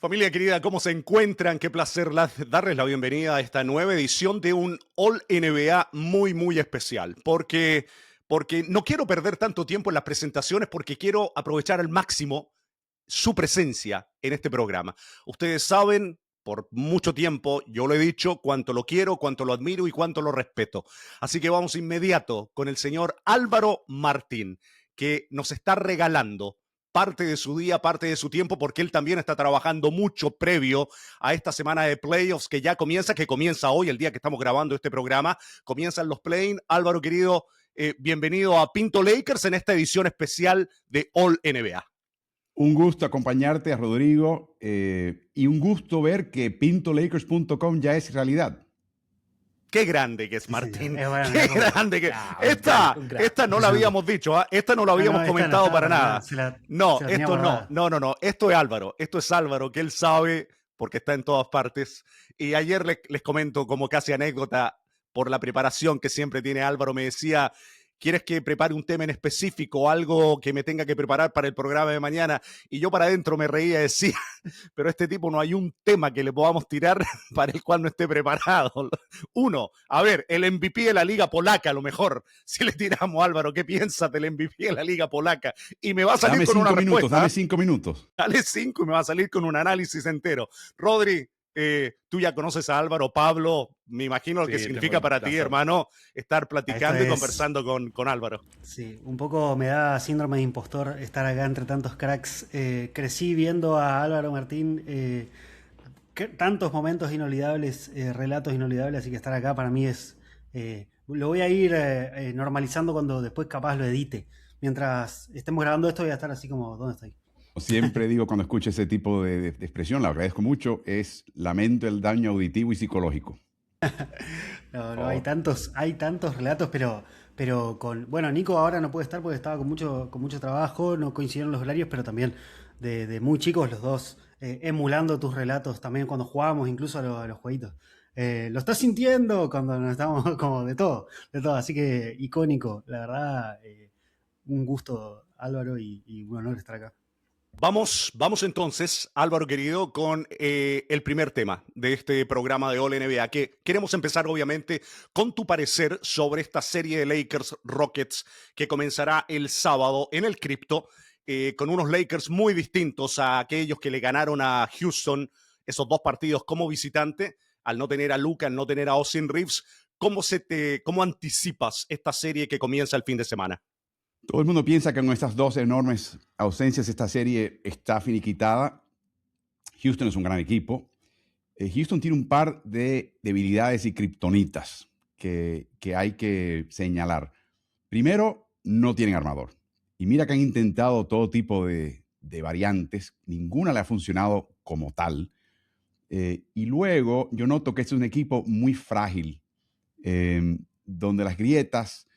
Familia querida, ¿cómo se encuentran? Qué placer darles la bienvenida a esta nueva edición de un All NBA muy especial. Porque no quiero perder tanto tiempo en las presentaciones porque quiero aprovechar al máximo su presencia en este programa. Ustedes saben, por mucho tiempo, yo lo he dicho, cuánto lo quiero, cuánto lo admiro y cuánto lo respeto. Así que vamos inmediato con el señor Álvaro Martín, que nos está regalando parte de su día, parte de su tiempo, porque él también está trabajando mucho previo a esta semana de playoffs que comienza hoy, el día que estamos grabando este programa. Comienzan los play-in. Álvaro, querido, bienvenido a Pinto Lakers en esta edición especial de All NBA. Un gusto acompañarte, Rodrigo, y un gusto ver que pintolakers.com ya es realidad. Qué grande que es Martín. Bueno, qué grande que es. Esta no la habíamos dicho, ¿eh? Esta no la habíamos comentado para nada. No, esto es Álvaro. Esto es Álvaro, que él sabe porque está en todas partes. Y ayer les comento como casi anécdota por la preparación que siempre tiene Álvaro. Me decía, ¿quieres que prepare un tema en específico, algo que me tenga que preparar para el programa de mañana? Y yo para adentro me reía y decía, pero este tipo no hay un tema que le podamos tirar para el cual no esté preparado. Uno, a ver, el MVP de la Liga Polaca, a lo mejor, si le tiramos, Álvaro, ¿qué piensas del MVP de la Liga Polaca? Y me va a salir con una respuesta. Dame 5 minutos. Dale 5 y me va a salir con un análisis entero. Rodri, tú ya conoces a Álvaro, Pablo, me imagino lo que significa para ti, hermano, estar platicando y conversando con Álvaro. Sí, un poco me da síndrome de impostor estar acá entre tantos cracks. Crecí viendo a Álvaro Martín, tantos momentos inolvidables, relatos inolvidables, así que estar acá para mí es... lo voy a ir normalizando cuando después capaz lo edite. Mientras estemos grabando esto voy a estar así como, ¿dónde estoy? Siempre digo cuando escucho ese tipo de expresión, la agradezco mucho, es lamento el daño auditivo y psicológico. No, hay tantos relatos, pero con... Bueno, Nico ahora no puede estar porque estaba con mucho trabajo, no coincidieron los horarios, pero también de muy chicos los dos, emulando tus relatos también cuando jugábamos incluso a los jueguitos. Lo estás sintiendo cuando nos estamos como de todo, así que icónico, la verdad, un gusto Álvaro y un honor estar acá. Vamos entonces, Álvaro querido, con el primer tema de este programa de All NBA, que queremos empezar obviamente con tu parecer sobre esta serie de Lakers Rockets que comenzará el sábado en el Crypto, con unos Lakers muy distintos a aquellos que le ganaron a Houston esos dos partidos como visitante, al no tener a Luka, al no tener a Austin Reeves. ¿Cómo anticipas esta serie que comienza el fin de semana? Todo el mundo piensa que con estas dos enormes ausencias esta serie está finiquitada. Houston es un gran equipo. Houston tiene un par de debilidades y kriptonitas que hay que señalar. Primero, no tienen armador. Y mira que han intentado todo tipo de variantes. Ninguna le ha funcionado como tal. Y luego, yo noto que este es un equipo muy frágil, donde las grietas,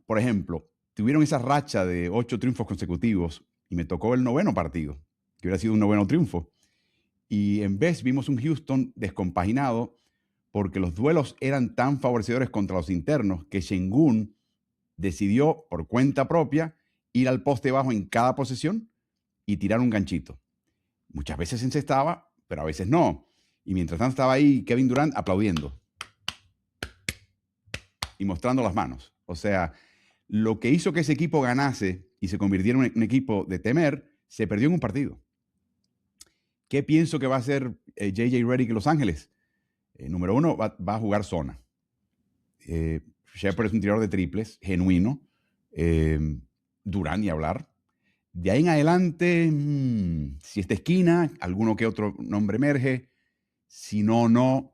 por ejemplo, tuvieron esa racha de 8 triunfos consecutivos y me tocó el 9º partido, que hubiera sido un 9º triunfo. Y en vez vimos un Houston descompaginado porque los duelos eran tan favorecedores contra los internos que Şengün decidió por cuenta propia ir al poste bajo en cada posesión y tirar un ganchito. Muchas veces encestaba, pero a veces no. Y mientras tanto estaba ahí Kevin Durant aplaudiendo y mostrando las manos. O sea, lo que hizo que ese equipo ganase y se convirtiera en un equipo de temer, se perdió en un partido. ¿Qué pienso que va a hacer J.J. Redick en Los Ángeles? Número uno, va a jugar zona. Shepard es un tirador de triples, genuino. Durant ni hablar. De ahí en adelante, si esta esquina, alguno que otro nombre emerge. Si no,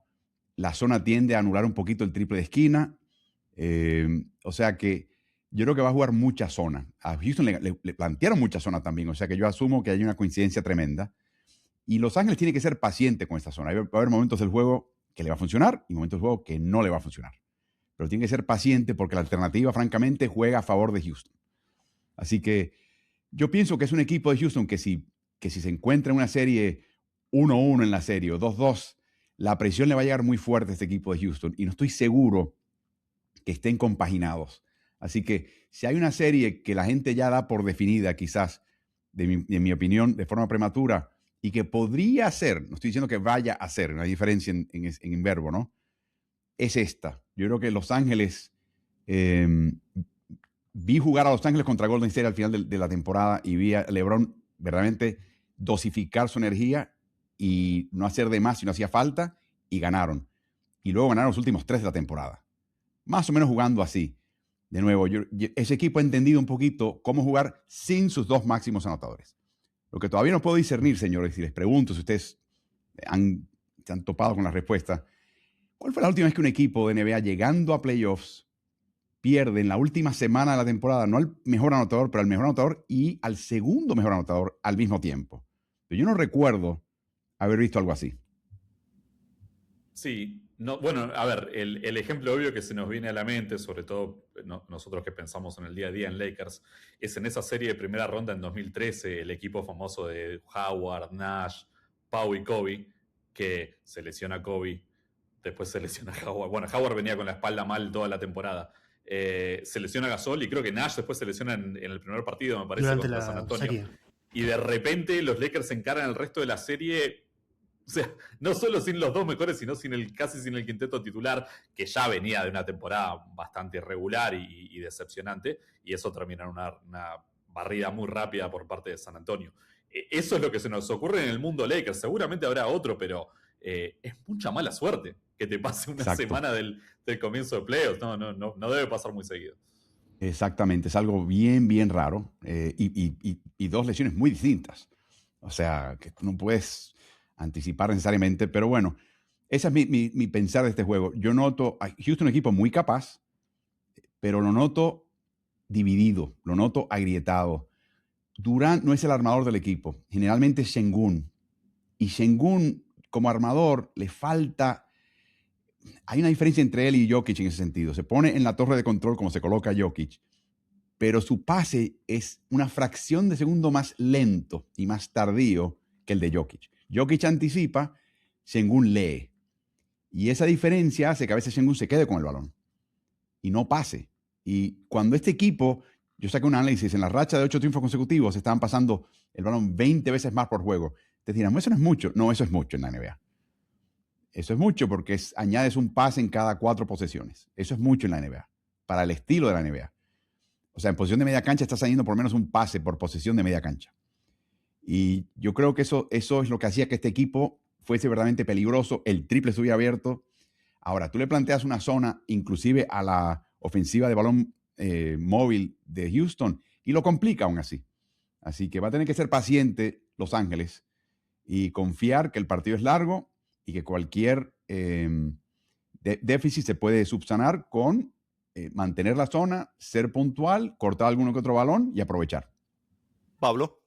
la zona tiende a anular un poquito el triple de esquina. O sea que yo creo que va a jugar mucha zona. A Houston le plantearon mucha zona también, o sea que yo asumo que hay una coincidencia tremenda. Y Los Ángeles tiene que ser paciente con esta zona. Va a haber momentos del juego que le va a funcionar y momentos del juego que no le va a funcionar. Pero tiene que ser paciente porque la alternativa, francamente, juega a favor de Houston. Así que yo pienso que es un equipo de Houston que si se encuentra en una serie 1-1 en la serie o 2-2, la presión le va a llegar muy fuerte a este equipo de Houston. Y no estoy seguro que estén compaginados. Así que si hay una serie que la gente ya da por definida, quizás, de mi opinión, de forma prematura, y que podría ser, no estoy diciendo que vaya a ser, una diferencia en verbo, ¿no? Es esta. Yo creo que Los Ángeles, vi jugar a Los Ángeles contra Golden State al final de la temporada y vi a LeBron verdaderamente dosificar su energía y no hacer de más si no hacía falta, y ganaron. Y luego ganaron los últimos 3 de la temporada. Más o menos jugando así. De nuevo, ese equipo ha entendido un poquito cómo jugar sin sus 2 máximos anotadores. Lo que todavía no puedo discernir, señores, y les pregunto si ustedes se han topado con la respuesta. ¿Cuál fue la última vez que un equipo de NBA llegando a playoffs pierde en la última semana de la temporada, no al mejor anotador, pero al mejor anotador y al segundo mejor anotador al mismo tiempo? Pero yo no recuerdo haber visto algo así. Sí, no, bueno, a ver, el ejemplo obvio que se nos viene a la mente, sobre todo nosotros que pensamos en el día a día en Lakers, es en esa serie de primera ronda en 2013, el equipo famoso de Howard, Nash, Pau y Kobe, que se lesiona Kobe, después se lesiona Howard. Bueno, Howard venía con la espalda mal toda la temporada. Se lesiona Gasol y creo que Nash después se lesiona en el primer partido, me parece, Durante contra la San Antonio. serie. Y de repente los Lakers se encaran el resto de la serie. O sea, no solo sin los 2 mejores, sino casi sin el quinteto titular, que ya venía de una temporada bastante irregular y decepcionante, y eso termina en una barrida muy rápida por parte de San Antonio. Eso es lo que se nos ocurre en el mundo Lakers. Seguramente habrá otro, pero es mucha mala suerte que te pase una Exacto. semana del comienzo de playoffs. No debe pasar muy seguido. Exactamente, es algo bien, bien raro, y 2 lesiones muy distintas. O sea, que tú no puedes anticipar necesariamente, pero bueno, ese es mi pensar de este juego. Yo noto a Houston un equipo muy capaz, pero lo noto dividido, lo noto agrietado. Durant no es el armador del equipo, generalmente es Şengün, y Şengün como armador le falta. Hay una diferencia entre él y Jokic en ese sentido. Se pone en la torre de control como se coloca Jokic, pero su pase es una fracción de segundo más lento y más tardío que el de Jokic. Jokic anticipa, Şengün lee. Y esa diferencia hace que a veces Şengün se quede con el balón y no pase. Y cuando este equipo, yo saqué un análisis, en la racha de 8 triunfos consecutivos estaban pasando el balón 20 veces más por juego. Te dirán, eso no es mucho. No, eso es mucho en la NBA. Eso es mucho porque añades un pase en cada 4 posesiones. Eso es mucho en la NBA, para el estilo de la NBA. O sea, en posición de media cancha estás añadiendo por lo menos un pase por posesión de media cancha. Y yo creo que eso es lo que hacía que este equipo fuese verdaderamente peligroso. El triple estuviera abierto. Ahora, tú le planteas una zona inclusive a la ofensiva de balón móvil de Houston y lo complica aún así. Así que va a tener que ser paciente Los Ángeles y confiar que el partido es largo y que cualquier déficit se puede subsanar con mantener la zona, ser puntual, cortar alguno que otro balón y aprovechar. Pablo.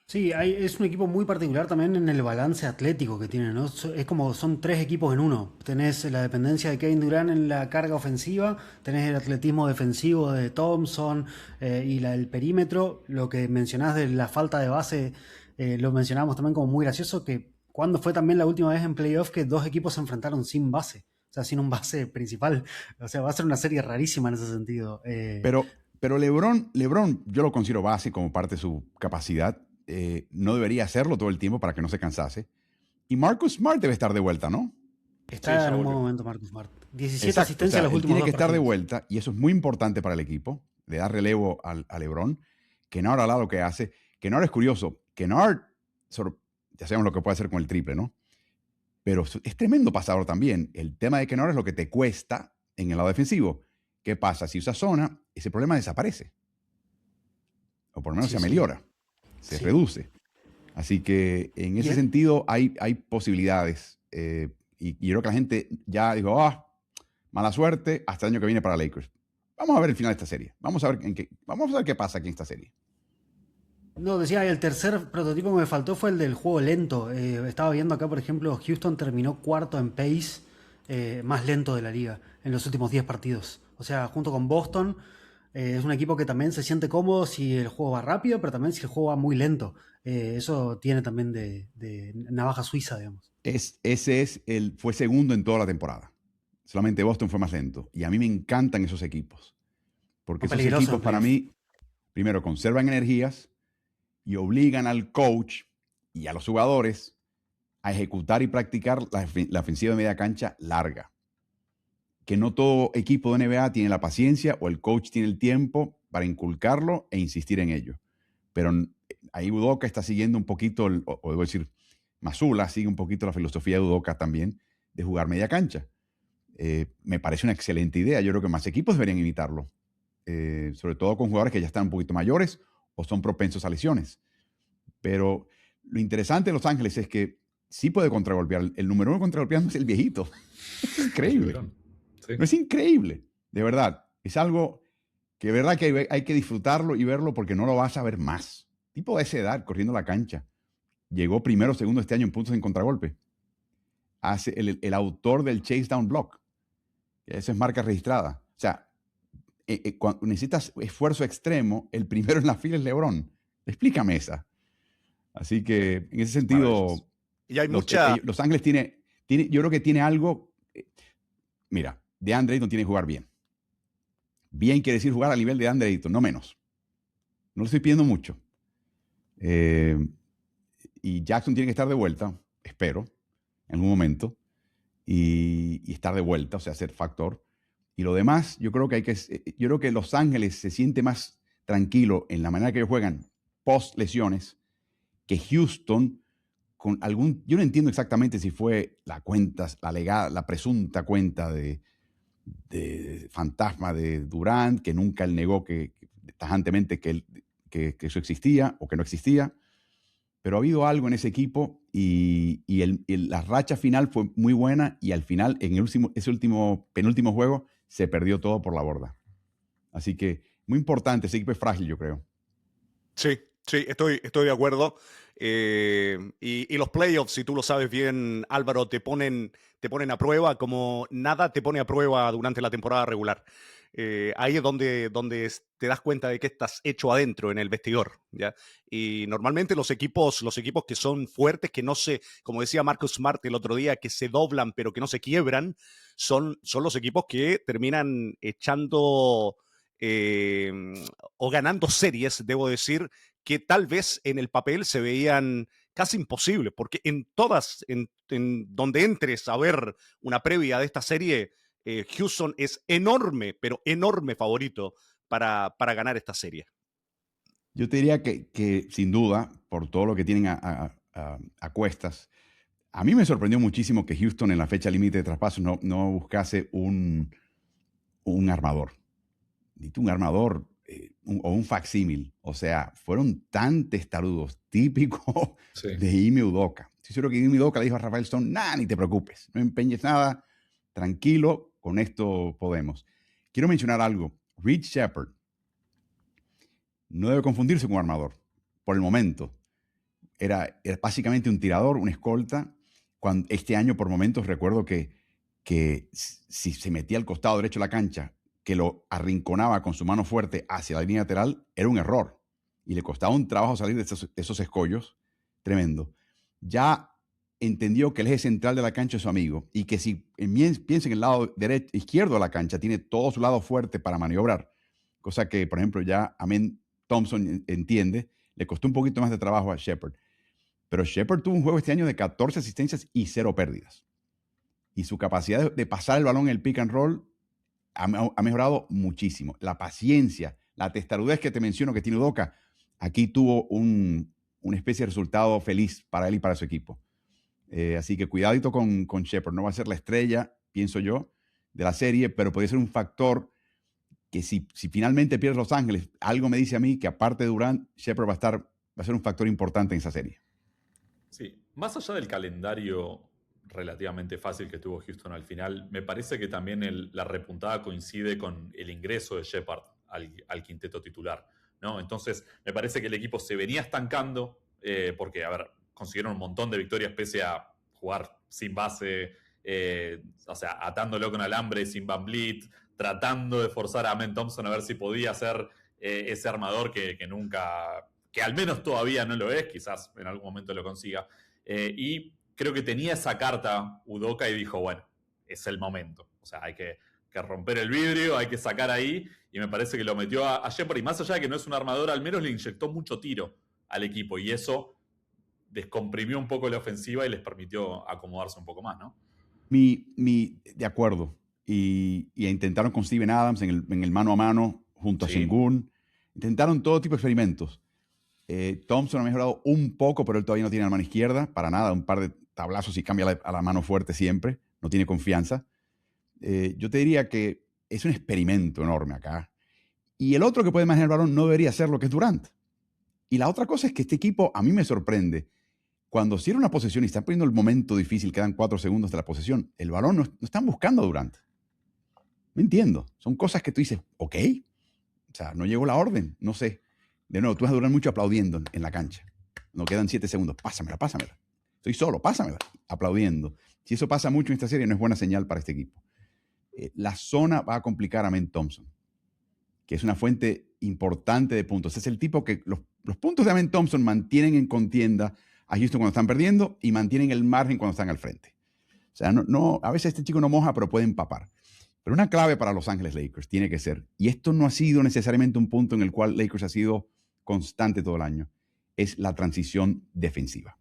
Sí, es un equipo muy particular también en el balance atlético que tiene, ¿no? Es como son 3 equipos en uno. Tenés la dependencia de Kevin Durant en la carga ofensiva, tenés el atletismo defensivo de Thompson y el perímetro. Lo que mencionás de la falta de base, lo mencionábamos también como muy gracioso, que cuando fue también la última vez en playoff que 2 equipos se enfrentaron sin base, o sea, sin un base principal. O sea, va a ser una serie rarísima en ese sentido. Pero LeBron, yo lo considero base como parte de su capacidad. No debería hacerlo todo el tiempo para que no se cansase. Y Marcus Smart debe estar de vuelta, ¿no? Está en un buen momento Marcus Smart. 17 Exacto, asistencias en los últimos tiene 2 que estar de partidos. vuelta y eso es muy importante para el equipo. Le da relevo a LeBron. Kennard al lado lo que hace. Kennard es curioso. Kennard, ya sabemos lo que puede hacer con el triple, ¿no? Pero es tremendo pasador también. El tema de Kennard es lo que te cuesta en el lado defensivo. ¿Qué pasa? Si usas zona, ese problema desaparece. O por lo menos se ameliora. Se reduce. Así que en ese sentido hay posibilidades. Y yo creo que la gente ya dijo, mala suerte, hasta el año que viene para Lakers. Vamos a ver el final de esta serie. Vamos a ver qué pasa aquí en esta serie. No, decía, el tercer prototipo que me faltó fue el del juego lento. Estaba viendo acá, por ejemplo, Houston terminó 4º en pace más lento de la liga en los últimos 10 partidos. O sea, junto con Boston, es un equipo que también se siente cómodo si el juego va rápido, pero también si el juego va muy lento. Eso tiene también de navaja suiza, digamos. Fue segundo en toda la temporada. Solamente Boston fue más lento. Y a mí me encantan esos equipos. Porque esos equipos para mí, primero, conservan energías y obligan al coach y a los jugadores a ejecutar y practicar la ofensiva de media cancha larga. Que no todo equipo de NBA tiene la paciencia o el coach tiene el tiempo para inculcarlo e insistir en ello. Pero ahí Udoka está siguiendo un poquito, o debo decir, Mazzulla sigue un poquito la filosofía de Udoka también, de jugar media cancha. Me parece una excelente idea. Yo creo que más equipos deberían imitarlo. Sobre todo con jugadores que ya están un poquito mayores o son propensos a lesiones. Pero lo interesante de Los Ángeles es que sí puede contragolpear. El número 1 contragolpeando es el viejito. Es increíble. Sí. No es increíble, de verdad. Es algo que de verdad que hay que disfrutarlo y verlo porque no lo vas a ver más. Tipo de esa edad, corriendo la cancha. Llegó primero o segundo este año en puntos en contragolpe. Hace el autor del chase down block. Esa es marca registrada. O sea, cuando necesitas esfuerzo extremo, el primero en la fila es LeBron. Explícame esa. Así que, en ese sentido, y hay Los Ángeles tiene, yo creo que tiene algo. Mira, DeAndre Ayton tiene que jugar bien. Bien quiere decir jugar a nivel de DeAndre Ayton, no menos. No le estoy pidiendo mucho. Y Jackson tiene que estar de vuelta, espero, en algún momento. Y estar de vuelta, o sea, ser factor. Y lo demás, yo creo que Los Ángeles se siente más tranquilo en la manera que ellos juegan post lesiones que Houston con yo no entiendo exactamente si fue la presunta cuenta de fantasma de Durant, que nunca él negó tajantemente que eso existía o que no existía. Pero ha habido algo en ese equipo y la racha final fue muy buena y al final, en ese penúltimo juego, se perdió todo por la borda. Así que muy importante, ese equipo es frágil, yo creo. Sí, estoy de acuerdo. Y los playoffs, si tú lo sabes bien, Álvaro, te ponen a prueba como nada te pone a prueba durante la temporada regular. Ahí es donde te das cuenta de que estás hecho adentro en el vestidor, ¿ya? Y normalmente los equipos que son fuertes, que no se, como decía Marcus Smart el otro día, que se doblan pero que no se quiebran, son los equipos que terminan echando o ganando series, debo decir, que tal vez en el papel se veían casi imposibles, porque en donde entres a ver una previa de esta serie, Houston es enorme, pero enorme favorito para ganar esta serie. Yo te diría que sin duda, por todo lo que tienen a cuestas, a mí me sorprendió muchísimo que Houston en la fecha límite de traspasos no buscase un armador. Un armador o un facsímil. O sea, fueron tan testarudos, típico de Ime Udoka. Estoy seguro que Ime Udoka le dijo a Rafael Stone, ni te preocupes, no empeñes nada, tranquilo, con esto podemos. Quiero mencionar algo. Reed Sheppard no debe confundirse con un armador, por el momento. Era básicamente un tirador, un escolta. Este año, por momentos, recuerdo que si se metía al costado derecho de la cancha, que lo arrinconaba con su mano fuerte hacia la línea lateral, era un error. Y le costaba un trabajo salir de esos escollos tremendo. Ya entendió que el eje central de la cancha es su amigo y que si piensa en el lado izquierdo de la cancha, tiene todo su lado fuerte para maniobrar. Cosa que, por ejemplo, ya Amen Thompson entiende. Le costó un poquito más de trabajo a Sheppard. Pero Sheppard tuvo un juego este año de 14 asistencias y 0 pérdidas. Y su capacidad de pasar el balón en el pick and roll ha mejorado muchísimo. La paciencia, la testarudez que te menciono que tiene Udoka, aquí tuvo una especie de resultado feliz para él y para su equipo. Así que cuidadito con Sheppard. No va a ser la estrella, pienso yo, de la serie, pero puede ser un factor que si finalmente pierde Los Ángeles, algo me dice a mí que aparte de Durant, Sheppard va a ser un factor importante en esa serie. Sí, más allá del calendario relativamente fácil que tuvo Houston al final, me parece que también la repuntada coincide con el ingreso de Sheppard al quinteto titular, ¿no? Entonces, me parece que el equipo se venía estancando porque, consiguieron un montón de victorias pese a jugar sin base, o sea, atándolo con alambre, sin Van Vliet, tratando de forzar a Amen Thompson a ver si podía ser ese armador que nunca, que al menos todavía no lo es, quizás en algún momento lo consiga. Y creo que tenía esa carta Udoka y dijo, bueno, es el momento. O sea, hay que romper el vidrio, hay que sacar ahí, y me parece que lo metió a Sheppard, y más allá de que no es un armador, al menos le inyectó mucho tiro al equipo, y eso descomprimió un poco la ofensiva y les permitió acomodarse un poco más, ¿no? De acuerdo. Y intentaron con Steven Adams en el mano a mano junto a Sengun. Intentaron todo tipo de experimentos. Thompson ha mejorado un poco, pero él todavía no tiene la mano izquierda, para nada. Un par de tablazos y cambia a la mano fuerte siempre. No tiene confianza. Yo te diría que es un experimento enorme acá. Y el otro que puede manejar el balón no debería ser lo que es Durant. Y la otra cosa es que este equipo a mí me sorprende. Cuando cierra una posesión y están poniendo el momento difícil, quedan 4 segundos de la posesión, el balón no están buscando a Durant. No entiendo. Son cosas que tú dices, ok. O sea, no llegó la orden, no sé. De nuevo, tú vas a durar mucho aplaudiendo en la cancha. No quedan 7 segundos. Pásamela. Estoy solo, pásamela. Aplaudiendo. Si eso pasa mucho en esta serie, no es buena señal para este equipo. La zona va a complicar a Men Thompson, que es una fuente importante de puntos. Es el tipo que los puntos de Amen Thompson mantienen en contienda a Houston cuando están perdiendo y mantienen el margen cuando están al frente. O sea, a veces este chico no moja, pero puede empapar. Pero una clave para Los Ángeles Lakers tiene que ser, y esto no ha sido necesariamente un punto en el cual Lakers ha sido constante todo el año, es la transición defensiva.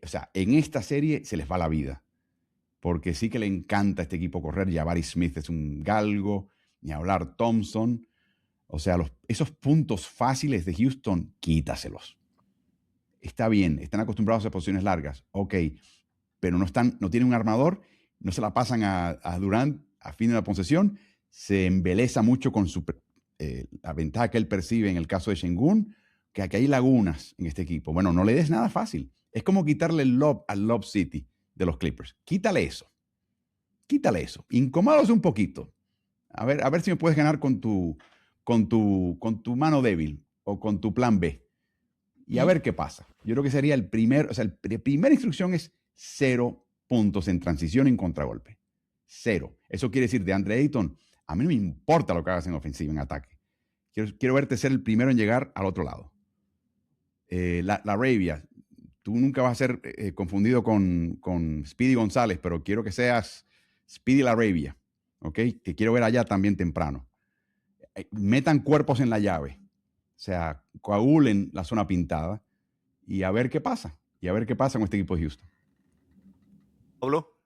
O sea, en esta serie se les va la vida, porque sí que le encanta a este equipo correr. Jabari Smith es un galgo, ni hablar Thompson. O sea, esos puntos fáciles de Houston, quítaselos. Está bien, están acostumbrados a posiciones largas, ok, pero no tienen un armador, no se la pasan a Durant a fin de la posesión, se embeleza mucho con la ventaja que él percibe en el caso de Sengun, que aquí hay lagunas en este equipo. Bueno, no le des nada fácil. Es como quitarle el lob al Lob City de los Clippers. Quítale eso. Incomódalos un poquito. A ver si me puedes ganar con tu mano débil o con tu plan B. Y a ver qué pasa. Yo creo que sería la primera instrucción es 0 puntos en transición y en contragolpe. 0. Eso quiere decir, de Andre Ayton, a mí no me importa lo que hagas en ofensiva, en ataque. Quiero verte ser el primero en llegar al otro lado. La Arabia, tú nunca vas a ser confundido con Speedy González, pero quiero que seas Speedy La Arabia, ¿ok? Que quiero ver allá también temprano. Metan cuerpos en la llave. O sea, coagulen la zona pintada y a ver qué pasa. Y a ver qué pasa con este equipo de Houston. Pablo,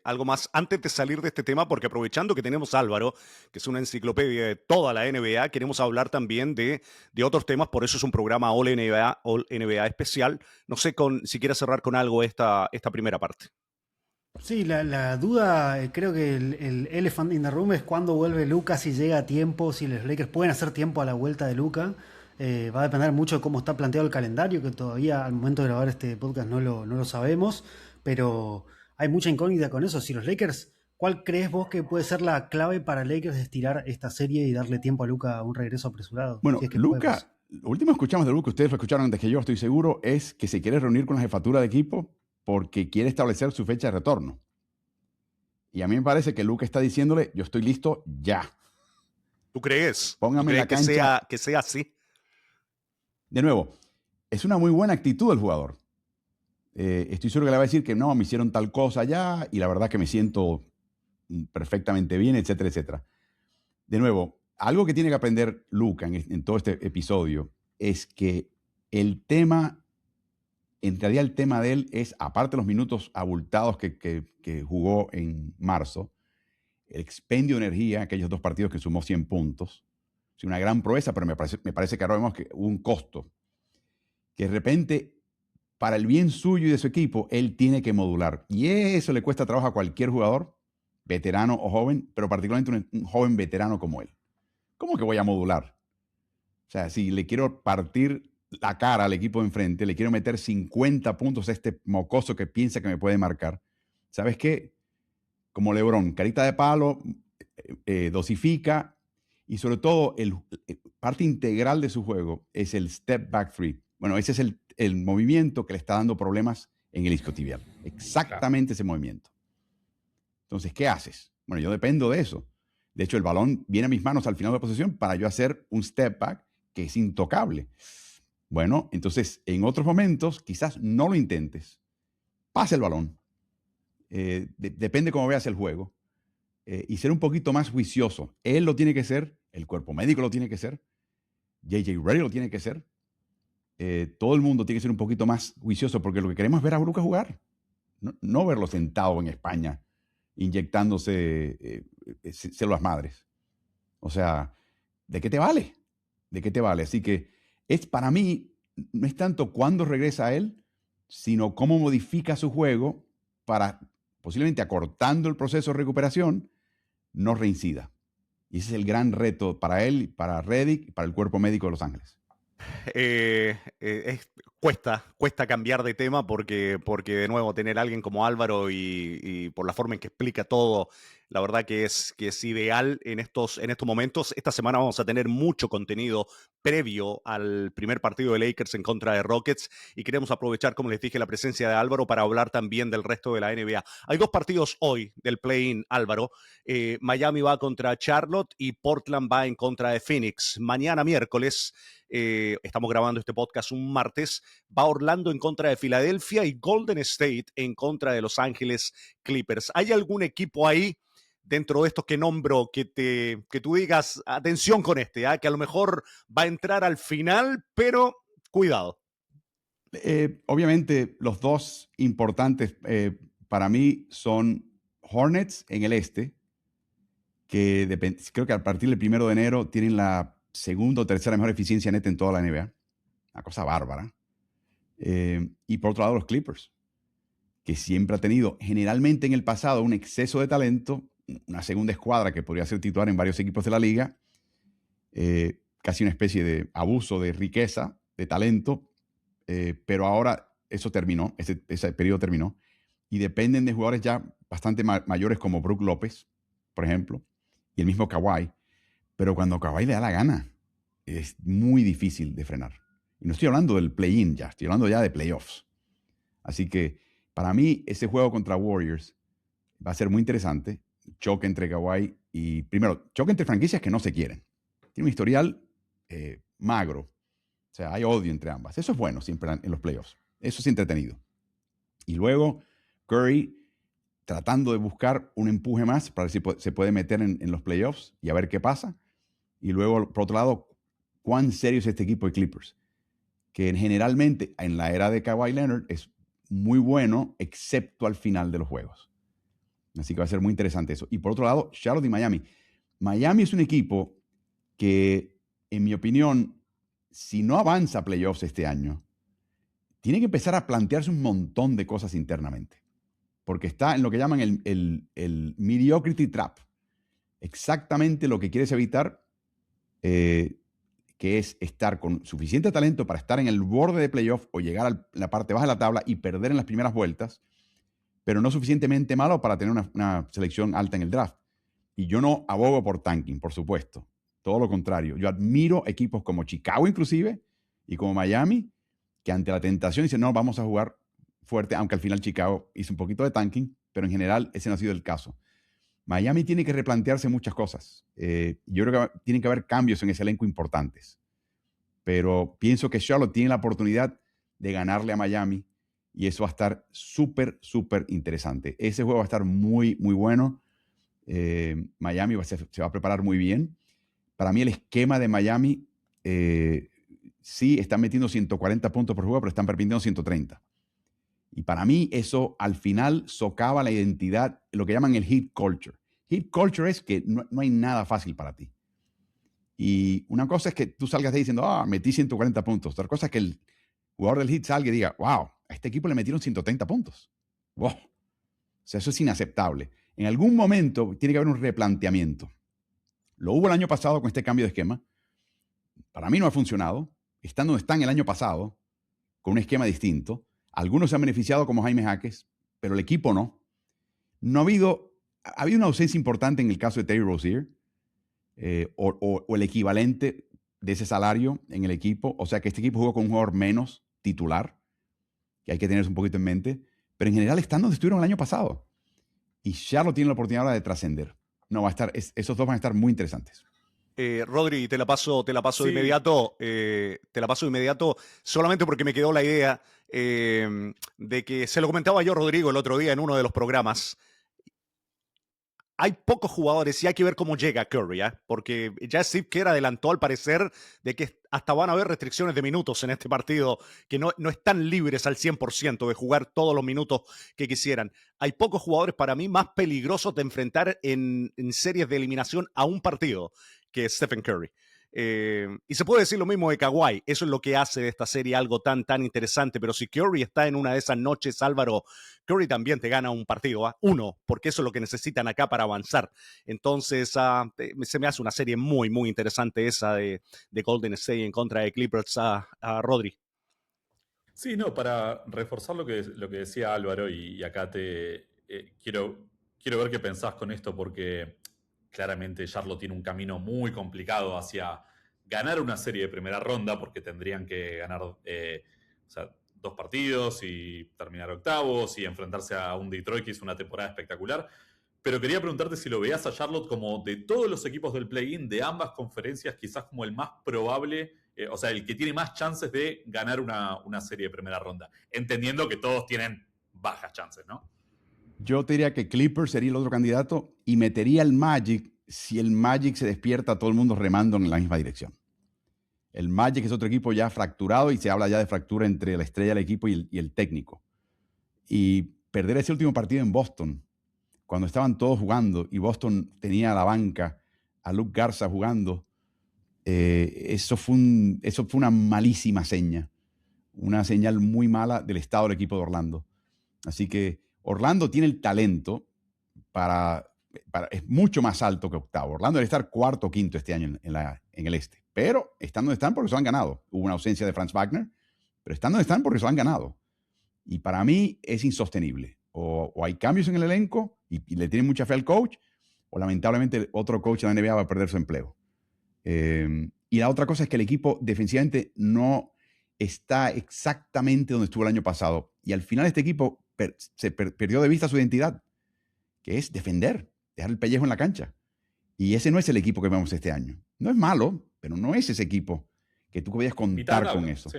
algo más antes de salir de este tema, porque aprovechando que tenemos a Álvaro, que es una enciclopedia de toda la NBA, queremos hablar también de otros temas, por eso es un programa All NBA especial. No sé si quieres cerrar con algo esta primera parte. Sí, la duda, creo que el elephant in the room es cuándo vuelve Luka, si llega a tiempo, si los Lakers pueden hacer tiempo a la vuelta de Luka. Va a depender mucho de cómo está planteado el calendario, que todavía al momento de grabar este podcast no lo sabemos, pero hay mucha incógnita con eso. Si los Lakers, ¿cuál crees vos que puede ser la clave para Lakers de estirar esta serie y darle tiempo a Luka a un regreso apresurado? Bueno, Si es que Luka, lo último que escuchamos de Luka, ustedes lo escucharon antes que yo, estoy seguro, es que se quiere reunir con la jefatura de equipo porque quiere establecer su fecha de retorno. Y a mí me parece que Luka está diciéndole, yo estoy listo ya. ¿Tú crees? Póngame en la cancha. Que sea así. De nuevo, es una muy buena actitud del jugador. Estoy seguro que le va a decir que no, me hicieron tal cosa ya y la verdad que me siento perfectamente bien, etcétera, etcétera. De nuevo, algo que tiene que aprender Luka en todo este episodio es que en realidad el tema de él es, aparte de los minutos abultados que jugó en marzo, el expendio de energía, aquellos 2 partidos que sumó 100 puntos, es una gran proeza, pero me parece que ahora vemos que hubo un costo, que de repente, para el bien suyo y de su equipo, él tiene que modular. Y eso le cuesta trabajo a cualquier jugador, veterano o joven, pero particularmente un joven veterano como él. ¿Cómo que voy a modular? O sea, si le quiero partir la cara al equipo de enfrente, le quiero meter 50 puntos a este mocoso que piensa que me puede marcar, ¿sabes qué? Como LeBron, carita de palo, dosifica, y sobre todo parte integral de su juego es el step back three. Bueno, ese es el movimiento que le está dando problemas en el isquiotibial. Exactamente ese movimiento. Entonces, ¿qué haces? Bueno, yo dependo de eso. De hecho, el balón viene a mis manos al final de la posesión para yo hacer un step back que es intocable. Bueno, entonces, en otros momentos, quizás no lo intentes. Pasa el balón. Depende cómo veas el juego. Y ser un poquito más juicioso. Él lo tiene que ser, el cuerpo médico lo tiene que ser, J.J. Redick lo tiene que ser. todo el mundo tiene que ser un poquito más juicioso porque lo que queremos es ver a Luka jugar, no verlo sentado en España inyectándose células madres. O sea, ¿de qué te vale? ¿De qué te vale? Así que para mí, no es tanto cuándo regresa a él, sino cómo modifica su juego para, posiblemente acortando el proceso de recuperación, no reincida. Y ese es el gran reto para él, para Redick y para el cuerpo médico de Los Ángeles. Cuesta cambiar de tema porque de nuevo tener a alguien como Álvaro y por la forma en que explica todo, la verdad que es ideal en estos momentos. Esta semana vamos a tener mucho contenido previo al primer partido de Lakers en contra de Rockets y queremos aprovechar, como les dije, la presencia de Álvaro para hablar también del resto de la NBA. Hay 2 partidos hoy del play-in, Álvaro. Miami va contra Charlotte y Portland va en contra de Phoenix. Mañana miércoles, estamos grabando este podcast un martes, va Orlando en contra de Filadelfia y Golden State en contra de Los Ángeles Clippers. ¿Hay algún equipo ahí dentro de estos que nombro que tú digas, atención con este, que a lo mejor va a entrar al final, pero cuidado? Obviamente los 2 importantes para mí son Hornets en el este, que creo que a partir del 1 de enero tienen la segunda o tercera mejor eficiencia neta en toda la NBA. Una cosa bárbara. Y por otro lado, los Clippers, que siempre ha tenido generalmente en el pasado un exceso de talento, una segunda escuadra que podría ser titular en varios equipos de la liga, casi una especie de abuso de riqueza, de talento, pero ahora eso terminó, ese periodo terminó, y dependen de jugadores ya bastante mayores como Brook López, por ejemplo, y el mismo Kawhi, pero cuando Kawhi le da la gana, es muy difícil de frenar. Y no estoy hablando del play-in ya, estoy hablando ya de playoffs. Así que para mí ese juego contra Warriors va a ser muy interesante. Choque entre Kawhi y, primero, choque entre franquicias que no se quieren. Tiene un historial magro. O sea, hay odio entre ambas. Eso es bueno siempre en los playoffs. Eso es entretenido. Y luego Curry tratando de buscar un empuje más para ver si se puede meter en los playoffs y a ver qué pasa. Y luego, por otro lado, cuán serio es este equipo de Clippers, que generalmente en la era de Kawhi Leonard es muy bueno, excepto al final de los juegos. Así que va a ser muy interesante eso. Y por otro lado, Charlotte y Miami. Miami es un equipo que, en mi opinión, si no avanza a playoffs este año, tiene que empezar a plantearse un montón de cosas internamente. Porque está en lo que llaman el mediocrity trap. Exactamente lo que quieres evitar, que es estar con suficiente talento para estar en el borde de playoff o llegar a la parte baja de la tabla y perder en las primeras vueltas, pero no suficientemente malo para tener una selección alta en el draft. Y yo no abogo por tanking, por supuesto. Todo lo contrario. Yo admiro equipos como Chicago inclusive y como Miami, que ante la tentación dicen, no, vamos a jugar fuerte, aunque al final Chicago hizo un poquito de tanking, pero en general ese no ha sido el caso. Miami tiene que replantearse muchas cosas. Yo creo que tiene que haber cambios en ese elenco importantes. Pero pienso que Charlotte tiene la oportunidad de ganarle a Miami y eso va a estar súper, súper interesante. Ese juego va a estar muy, muy bueno. Miami se va a preparar muy bien. Para mí el esquema de Miami, sí, están metiendo 140 puntos por juego, pero están permitiendo 130. Y para mí eso al final socava la identidad, lo que llaman el hit culture. Hit culture es que no hay nada fácil para ti. Y una cosa es que tú salgas de ahí diciendo, metí 140 puntos. Otra cosa es que el jugador del hit salga y diga, wow, a este equipo le metieron 130 puntos. Wow. O sea, eso es inaceptable. En algún momento tiene que haber un replanteamiento. Lo hubo el año pasado con este cambio de esquema. Para mí no ha funcionado. Están donde están el año pasado, con un esquema distinto. Algunos se han beneficiado como Jaime Jaques, pero el equipo no. Ha habido una ausencia importante en el caso de Terry Rozier, o el equivalente de ese salario en el equipo. O sea que este equipo jugó con un jugador menos titular, que hay que tener un poquito en mente. Pero en general están donde estuvieron el año pasado. Y Charlotte tiene la oportunidad ahora de trascender. Esos dos van a estar muy interesantes. Rodri, te la paso Sí. de inmediato. Te la paso de inmediato solamente porque me quedó la idea de que se lo comentaba yo a Rodrigo el otro día en uno de los programas. hay pocos jugadores y hay que ver cómo llega Curry, ¿eh? Porque ya Steve Kerr adelantó al parecer de que hasta van a haber restricciones de minutos en este partido, que no están libres al 100% de jugar todos los minutos que quisieran. Hay pocos jugadores para mí más peligrosos de enfrentar en series de eliminación a un partido que Stephen Curry. Y se puede decir lo mismo de Kawhi. Eso es lo que hace de esta serie algo tan interesante. Pero si Curry está en una de esas noches, Álvaro, Curry también te gana un partido, ¿eh? Uno, porque eso es lo que necesitan acá para avanzar. Entonces, se me hace una serie muy interesante esa de Golden State en contra de Clippers a Rodri. Sí, no, para reforzar lo que decía Álvaro, y acá quiero ver qué pensás con esto, porque claramente Charlotte tiene un camino muy complicado hacia ganar una serie de primera ronda, porque tendrían que ganar o sea, 2 partidos y terminar octavos y enfrentarse a un Detroit que hizo una temporada espectacular. Pero quería preguntarte si lo veías a Charlotte como de todos los equipos del play-in, de ambas conferencias, quizás como el más probable, o sea, el que tiene más chances de ganar una serie de primera ronda. Entendiendo que todos tienen bajas chances, ¿no? Yo te diría que Clippers sería el otro candidato y metería el Magic si el Magic se despierta todo el mundo remando en la misma dirección. El Magic es otro equipo ya fracturado y se habla ya de fractura entre la estrella del equipo y el técnico. Y perder ese último partido en Boston, cuando estaban todos jugando y Boston tenía a la banca a Luke Garza jugando, eso fue una malísima seña. Una señal muy mala del estado del equipo de Orlando. Así que Orlando tiene el talento es mucho más alto que octavo. Orlando debe estar cuarto o quinto este año en el este. Pero están donde están porque se lo han ganado. Hubo una ausencia de Franz Wagner, pero están donde están porque se lo han ganado. Y para mí es insostenible. O hay cambios en el elenco y le tienen mucha fe al coach, o lamentablemente otro coach de la NBA va a perder su empleo. Y la otra cosa es que el equipo defensivamente no está exactamente donde estuvo el año pasado. Y al final este equipo perdió de vista su identidad, que es defender, dejar el pellejo en la cancha. Y ese no es el equipo que vemos este año. No es malo, pero no es ese equipo que tú podías contar con eso. Sí.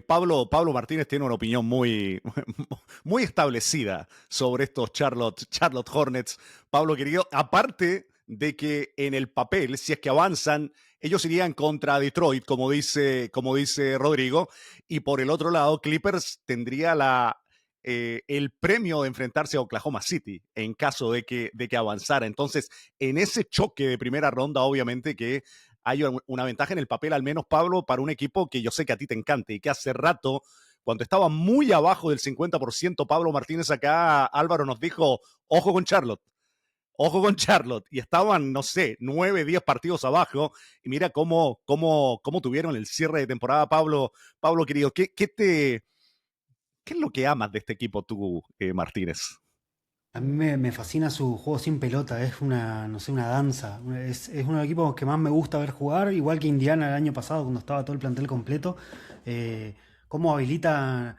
Pablo Martínez tiene una opinión muy establecida sobre estos Charlotte Hornets. Pablo, querido, aparte de que en el papel, si es que avanzan, ellos irían contra Detroit, como dice Rodrigo, y por el otro lado, Clippers tendría el premio de enfrentarse a Oklahoma City en caso de que avanzara. Entonces, en ese choque de primera ronda, obviamente que hay una ventaja en el papel, al menos, Pablo, para un equipo que yo sé que a ti te encanta y que hace rato, cuando estaba muy abajo del 50%, Pablo Martínez acá, Álvaro nos dijo, ojo con Charlotte, y estaban, no sé, 9, 10 partidos abajo, y mira cómo tuvieron el cierre de temporada. Pablo querido, ¿qué es lo que amas de este equipo tú, Martínez? A mí me fascina su juego sin pelota, es una danza. Es uno de los equipos que más me gusta ver jugar, igual que Indiana el año pasado, cuando estaba todo el plantel completo. Cómo habilita.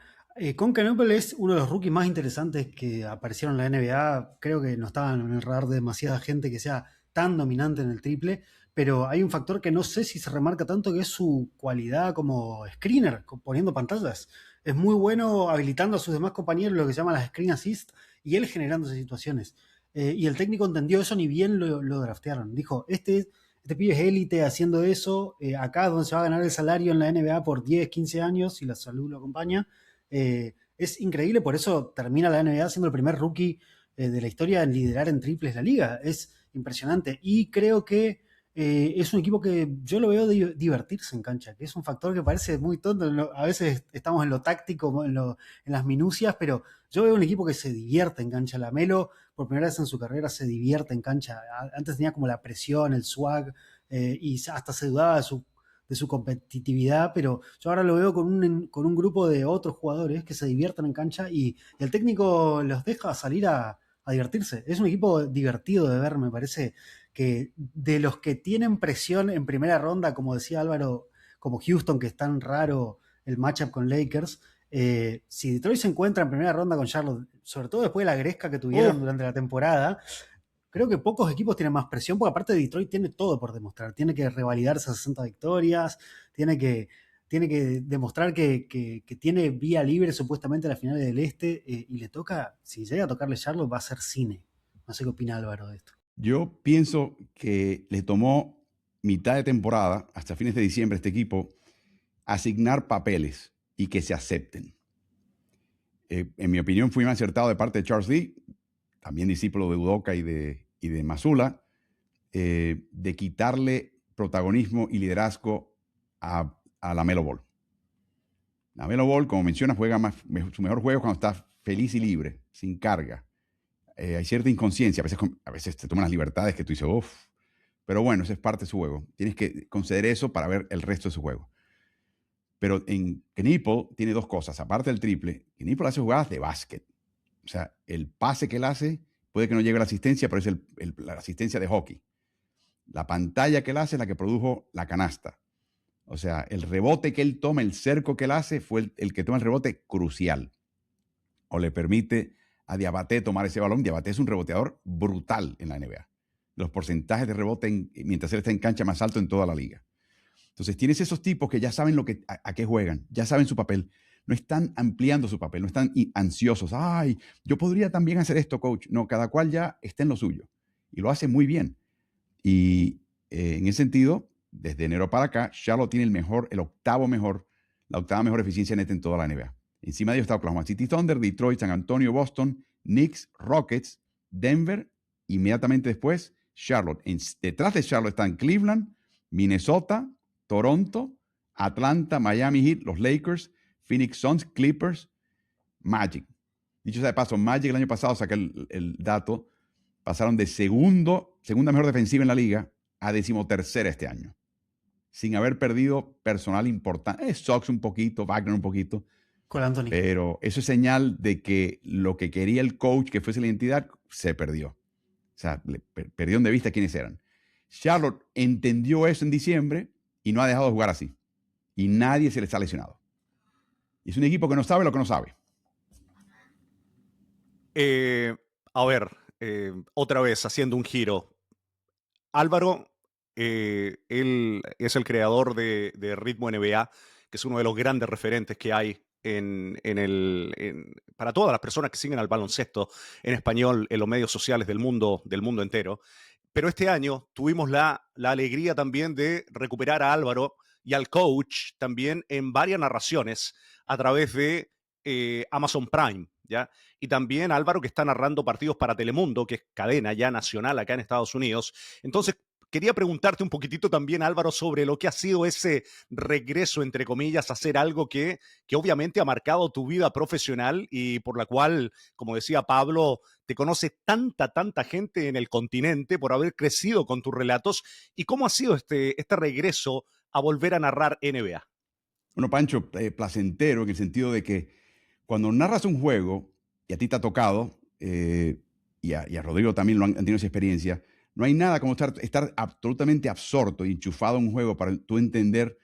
Concanopel es uno de los rookies más interesantes que aparecieron en la NBA. Creo que no estaba en el radar de demasiada gente que sea tan dominante en el triple, pero hay un factor que no sé si se remarca tanto, que es su cualidad como screener, poniendo pantallas. Es muy bueno habilitando a sus demás compañeros, lo que se llama las screen assist, y él generándose situaciones. Y el técnico entendió eso, ni bien lo draftearon. Dijo, este pibe es élite haciendo eso, acá es donde se va a ganar el salario en la NBA por 10, 15 años, si la salud lo acompaña. Es increíble, por eso termina la NBA siendo el primer rookie de la historia en liderar en triples la liga. Es impresionante. Y creo que es un equipo que yo lo veo divertirse en cancha, que es un factor que parece muy tonto. A veces estamos en lo táctico, en las minucias, pero yo veo un equipo que se divierte en cancha. Lamelo, por primera vez en su carrera, se divierte en cancha. Antes tenía como la presión, el swag, y hasta se dudaba de su competitividad, pero yo ahora lo veo con un grupo de otros jugadores que se divierten en cancha y el técnico los deja salir a divertirse. Es un equipo divertido de ver, me parece que de los que tienen presión en primera ronda, como decía Álvaro, como Houston, que es tan raro el matchup con Lakers, si Detroit se encuentra en primera ronda con Charlotte, sobre todo después de la gresca que tuvieron durante la temporada, creo que pocos equipos tienen más presión, porque aparte Detroit tiene todo por demostrar. Tiene que revalidar esas 60 victorias, tiene que tiene que demostrar que tiene vía libre supuestamente a las finales del Este, y le toca, si llega a tocarle Charlotte, va a ser cine. No sé qué opina Álvaro de esto. Yo pienso que le tomó mitad de temporada, hasta fines de diciembre, a este equipo, asignar papeles y que se acepten. En mi opinión, fue muy acertado de parte de Charles Lee, también discípulo de Udoka y de Mazzulla, de quitarle protagonismo y liderazgo a LaMelo Ball. LaMelo Ball, como menciona, juega su mejor juego cuando está feliz y libre, sin carga. Hay cierta inconsciencia, a veces te toman las libertades que tú dices, uff, pero bueno, eso es parte de su juego. Tienes que conceder eso para ver el resto de su juego. Pero en Knipple tiene dos cosas, aparte del triple, Knipple hace jugadas de básquet. O sea, el pase que él hace puede que no llegue a la asistencia, pero es la asistencia de hockey. La pantalla que él hace es la que produjo la canasta. O sea, el rebote que él toma, el cerco que él hace, fue el que toma el rebote crucial. O le permite a Diabaté tomar ese balón. Diabaté es un reboteador brutal en la NBA. Los porcentajes de rebote mientras él está en cancha más alto en toda la liga. Entonces tienes esos tipos que ya saben a qué juegan, ya saben su papel. No están ampliando su papel, no están ansiosos. Ay, yo podría también hacer esto, coach. No, cada cual ya está en lo suyo. Y lo hace muy bien. Y en ese sentido, desde enero para acá, Charlotte tiene la octava mejor eficiencia neta en toda la NBA. Encima de ellos está Oklahoma City Thunder, Detroit, San Antonio, Boston, Knicks, Rockets, Denver. Inmediatamente después, Charlotte. Detrás de Charlotte están Cleveland, Minnesota, Toronto, Atlanta, Miami Heat, los Lakers, Phoenix Suns, Clippers, Magic. Dicho sea de paso, Magic el año pasado, saqué el dato, pasaron de segunda mejor defensiva en la liga a 13ª este año, sin haber perdido personal importante. Sox un poquito, Wagner un poquito, Con Anthony. pero eso es señal de que lo que quería el coach, que fuese la identidad, se perdió. O sea, perdieron de vista quiénes eran. Charlotte entendió eso en diciembre y no ha dejado de jugar así. Y nadie se le está lesionado. Y es un equipo que no sabe lo que no sabe. A ver, otra vez haciendo un giro. Álvaro, él es el creador de Ritmo NBA, que es uno de los grandes referentes que hay para todas las personas que siguen al baloncesto en español en los medios sociales del mundo entero. Pero este año tuvimos la alegría también de recuperar a Álvaro y al coach también en varias narraciones a través de Amazon Prime, ¿ya? Y también Álvaro, que está narrando partidos para Telemundo, que es cadena ya nacional acá en Estados Unidos. Entonces, quería preguntarte un poquitito también, Álvaro, sobre lo que ha sido ese regreso, entre comillas, a hacer algo que obviamente ha marcado tu vida profesional y por la cual, como decía Pablo, te conoce tanta gente en el continente por haber crecido con tus relatos. ¿Y cómo ha sido este regreso a volver a narrar NBA? Bueno, Pancho, placentero en el sentido de que cuando narras un juego, y a ti te ha tocado, y a Rodrigo también han tenido esa experiencia, no hay nada como estar absolutamente absorto y enchufado en un juego para tú entender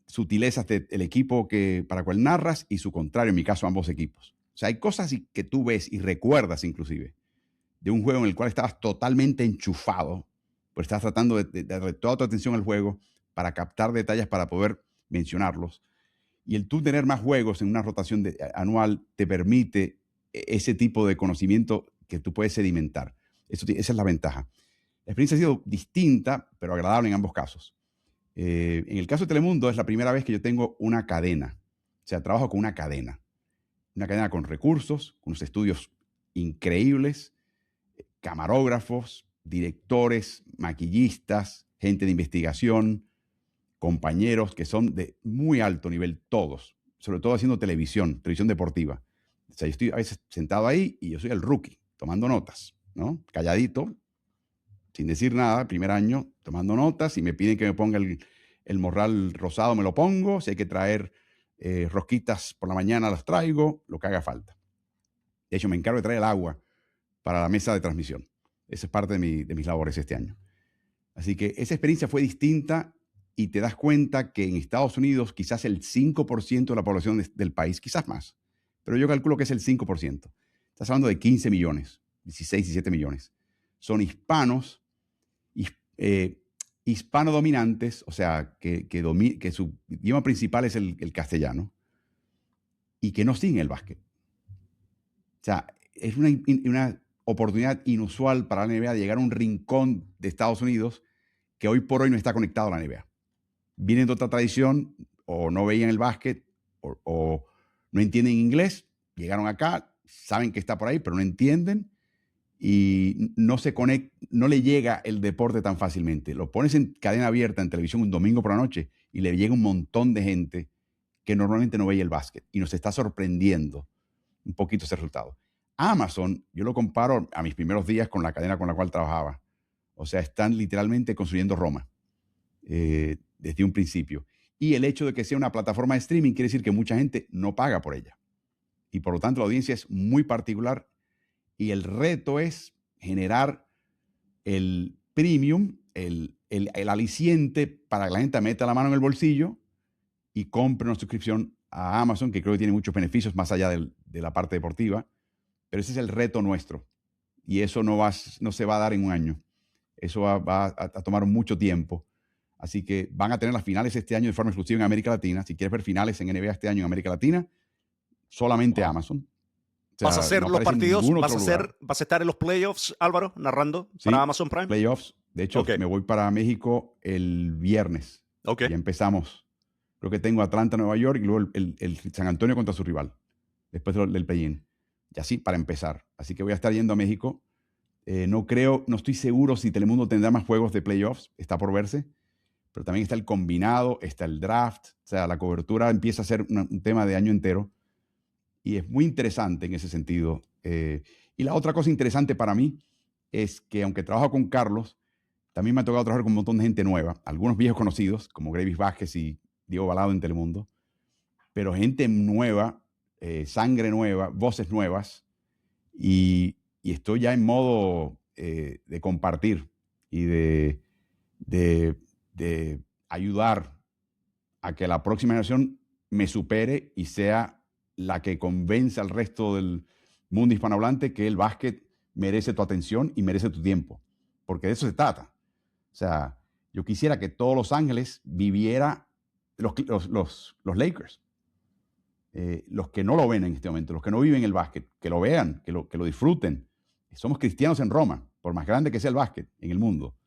sutilezas del equipo para el cual narras y su contrario, en mi caso, ambos equipos. O sea, hay cosas que tú ves y recuerdas inclusive de un juego en el cual estabas totalmente enchufado, pues estás tratando de darle toda tu atención al juego para captar detalles para poder mencionarlos. Y el tú tener más juegos en una rotación anual te permite ese tipo de conocimiento que tú puedes sedimentar. Esa es la ventaja. La experiencia ha sido distinta, pero agradable en ambos casos. En el caso de Telemundo es la primera vez que yo tengo una cadena. O sea, trabajo con una cadena con recursos, con unos estudios increíbles, camarógrafos, directores, maquillistas, gente de investigación, compañeros que son de muy alto nivel todos, sobre todo haciendo televisión deportiva. O sea, yo estoy a veces sentado ahí y yo soy el rookie, tomando notas, ¿no? Calladito, sin decir nada, primer año, tomando notas. Y me piden que me ponga el morral rosado, me lo pongo. Si hay que traer rosquitas por la mañana, las traigo, lo que haga falta. De hecho, me encargo de traer el agua para la mesa de transmisión. Esa es parte de mis labores este año. Así que esa experiencia fue distinta y te das cuenta que en Estados Unidos quizás el 5% de la población del país, quizás más, pero yo calculo que es el 5%. Estás hablando de 15 millones, 16, 17 millones. Son hispanos hispano-dominantes, o sea, que su idioma principal es el castellano, y que no siguen el básquet. O sea, es una oportunidad inusual para la NBA de llegar a un rincón de Estados Unidos que hoy por hoy no está conectado a la NBA. Vienen de otra tradición, o no veían el básquet, o no entienden inglés, llegaron acá, saben que está por ahí, pero no entienden, y no le llega el deporte tan fácilmente. Lo pones en cadena abierta, en televisión, un domingo por la noche, y le llega un montón de gente que normalmente no veía el básquet, y nos está sorprendiendo un poquito ese resultado. Amazon, yo lo comparo a mis primeros días con la cadena con la cual trabajaba. O sea, están literalmente construyendo Roma desde un principio. Y el hecho de que sea una plataforma de streaming quiere decir que mucha gente no paga por ella. Y por lo tanto la audiencia es muy particular, y el reto es generar el premium, el aliciente para que la gente meta la mano en el bolsillo y compre una suscripción a Amazon, que creo que tiene muchos beneficios más allá de la parte deportiva. Pero ese es el reto nuestro, y eso no se va a dar en un año. Eso va a tomar mucho tiempo. Así que van a tener las finales este año de forma exclusiva en América Latina. Si quieres ver finales en NBA este año en América Latina, solamente Amazon. O sea, ¿Vas a hacer no los aparece en partidos? ningún otro lugar. ¿Vas a estar en los playoffs, Álvaro, narrando Sí, para Amazon Prime? playoffs. De hecho, Ok. me voy para México el viernes. Ok. Ya empezamos. Creo que tengo Atlanta, Nueva York, y luego el San Antonio contra su rival, después del play-in. Y así para empezar. Así que voy a estar yendo a México. No estoy seguro si Telemundo tendrá más juegos de playoffs. Está por verse. Pero también está el combinado, está el draft. O sea, la cobertura empieza a ser un tema de año entero. Y es muy interesante en ese sentido. Y la otra cosa interesante para mí es que, aunque trabajo con Carlos, también me ha tocado trabajar con un montón de gente nueva. Algunos viejos conocidos, como Gravis Vázquez y Diego Balado en Telemundo. Pero gente nueva, sangre nueva, voces nuevas. Y estoy ya en modo de compartir y de ayudar a que la próxima generación me supere y sea la que convence al resto del mundo hispanohablante que el básquet merece tu atención y merece tu tiempo, porque de eso se trata. O sea, yo quisiera que todos Los Ángeles viviera los Lakers. Los que no lo ven en este momento, los que no viven el básquet, que lo vean, que lo disfruten. Somos cristianos en Roma, por más grande que sea el básquet en el mundo.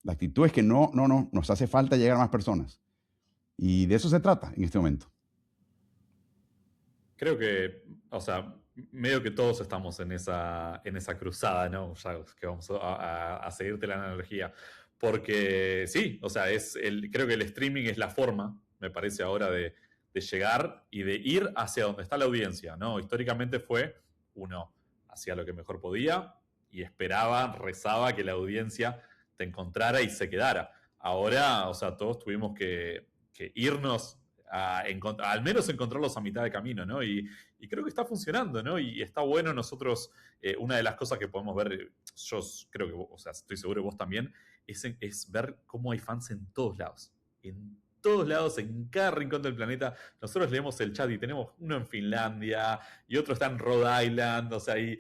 La actitud es que no, nos hace falta llegar a más personas. Y de eso se trata en este momento. Creo que, o sea, medio que todos estamos en esa cruzada, ¿no? Ya que vamos a seguirte la analogía. Porque sí, o sea, creo que el streaming es la forma, me parece ahora, de llegar y de ir hacia donde está la audiencia, ¿no? Históricamente uno hacía lo que mejor podía y esperaba, rezaba que la audiencia te encontrara y se quedara. Ahora, o sea, todos tuvimos que irnos al menos encontrarlos a mitad de camino, ¿no? Y creo que está funcionando, ¿no? Y está bueno nosotros, una de las cosas que podemos ver, yo creo que, o sea, estoy seguro que vos también, es ver cómo hay fans en todos lados. En todos lados, en cada rincón del planeta. Nosotros leemos el chat y tenemos uno en Finlandia y otro está en Rhode Island, o sea, y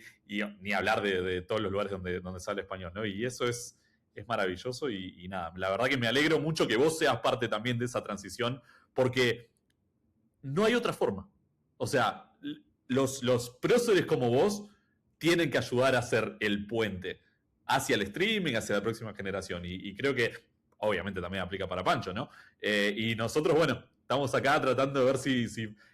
ni hablar de todos los lugares donde se habla español, ¿no? Y eso es maravilloso y nada, la verdad que me alegro mucho que vos seas parte también de esa transición, porque no hay otra forma. O sea, los próceres como vos tienen que ayudar a hacer el puente hacia el streaming, hacia la próxima generación. Y creo que, obviamente, también aplica para Pancho, ¿no? Y nosotros, bueno, estamos acá tratando de ver si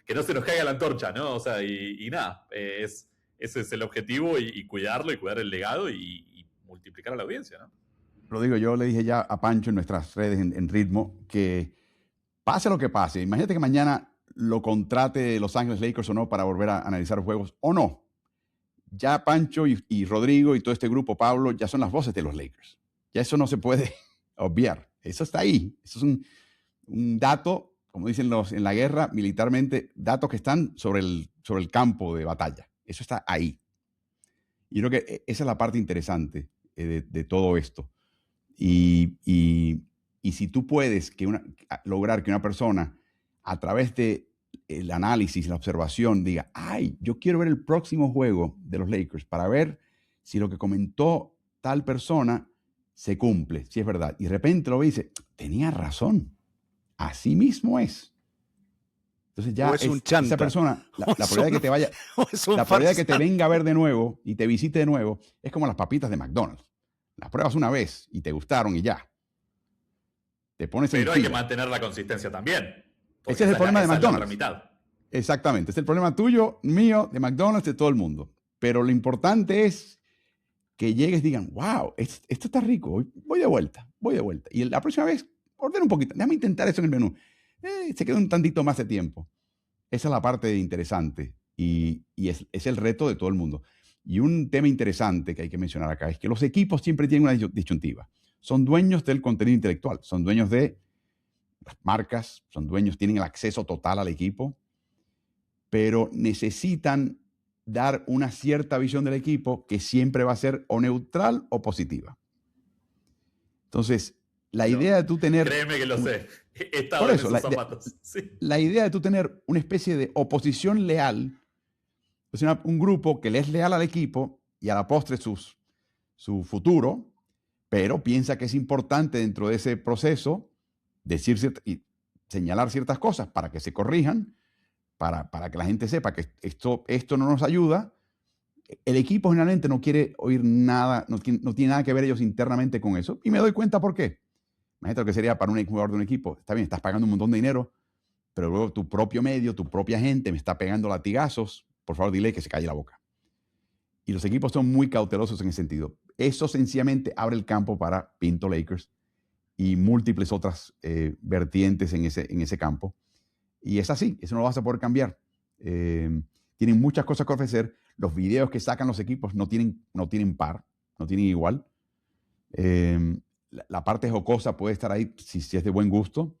que no se nos caiga la antorcha, ¿no? O sea, y nada, ese es el objetivo y cuidarlo y cuidar el legado y multiplicar a la audiencia, ¿no? Lo digo, yo le dije ya a Pancho en nuestras redes en Ritmo que pase lo que pase, imagínate que mañana lo contrate Los Ángeles Lakers o no para volver a analizar juegos o no. Ya Pancho y Rodrigo y todo este grupo, Pablo, ya son las voces de los Lakers. Ya eso no se puede obviar. Eso está ahí. Eso es un dato, como dicen en la guerra, militarmente, datos que están sobre el campo de batalla. Eso está ahí. Y creo que esa es la parte interesante de todo esto. Y si tú puedes lograr que una persona, a través del análisis, la observación, diga, ay, yo quiero ver el próximo juego de los Lakers para ver si lo que comentó tal persona se cumple, sí es verdad. Y de repente lo ve y dice, tenía razón, así mismo es. Entonces ya O es un chanta. esa persona, la O es probabilidad de que te vaya, o es un la probabilidad de que te farsante. venga a ver de nuevo y te visite de nuevo es como las papitas de McDonald's. Las pruebas una vez y te gustaron y ya. Te pones en Pero hay que fila. mantener la consistencia también. Porque Ese es el problema de esa es la otra McDonald's. mitad. Exactamente. Es el problema tuyo, mío, de McDonald's, de todo el mundo. Pero lo importante es que llegues y digan, wow, esto está rico, voy de vuelta. Y la próxima vez, ordena un poquito, déjame intentar eso en el menú. Se queda un tantito más de tiempo. Esa es la parte interesante y es el reto de todo el mundo. Y un tema interesante que hay que mencionar acá es que los equipos siempre tienen una disyuntiva. Son dueños del contenido intelectual, son dueños de las marcas, son dueños, tienen el acceso total al equipo, pero necesitan dar una cierta visión del equipo que siempre va a ser o neutral o positiva. Entonces, la idea de tú tener... Créeme que lo sé. He estado Por en eso, esos zapatos. Sí. la idea de tú tener una especie de oposición leal, o sea, un grupo que le es leal al equipo y a la postre su futuro, pero piensa que es importante dentro de ese proceso decir y señalar ciertas cosas para que se corrijan, para que la gente sepa que esto no nos ayuda. El equipo generalmente no quiere oír nada, no tiene nada que ver ellos internamente con eso. Y me doy cuenta por qué. Imagínate lo que sería para un jugador de un equipo. Está bien, estás pagando un montón de dinero, pero luego tu propio medio, tu propia gente me está pegando latigazos. Por favor, dile que se calle la boca. Y los equipos son muy cautelosos en ese sentido. Eso sencillamente abre el campo para Pinto Lakers y múltiples otras vertientes en ese campo. Y es así, eso no lo vas a poder cambiar. Tienen muchas cosas que ofrecer. Los videos que sacan los equipos no tienen par, no tienen igual. La parte jocosa puede estar ahí si es de buen gusto.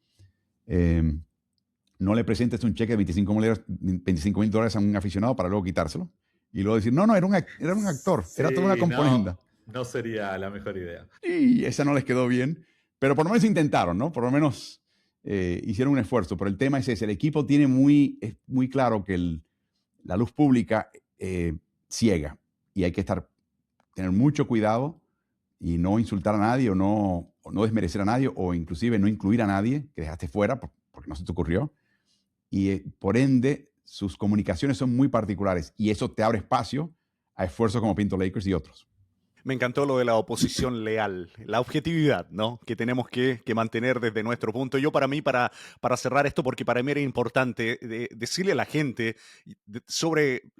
No le presentes un cheque de $25,000 a un aficionado para luego quitárselo. Y luego decir, no, era un actor, Sí, era toda una componenda. No sería la mejor idea. Y esa no les quedó bien. Pero por lo menos intentaron, ¿no? Por lo menos hicieron un esfuerzo. Pero el tema es ese. El equipo tiene es muy claro que la luz pública ciega. Y hay que tener mucho cuidado y no insultar a nadie o no desmerecer a nadie o inclusive no incluir a nadie que dejaste fuera porque no se te ocurrió. Y por ende, sus comunicaciones son muy particulares y eso te abre espacio a esfuerzos como Pinto Lakers y otros. Me encantó lo de la oposición leal, la objetividad, ¿no? Que tenemos que mantener desde nuestro punto. Yo para mí, para cerrar esto, porque para mí era importante decirle a la gente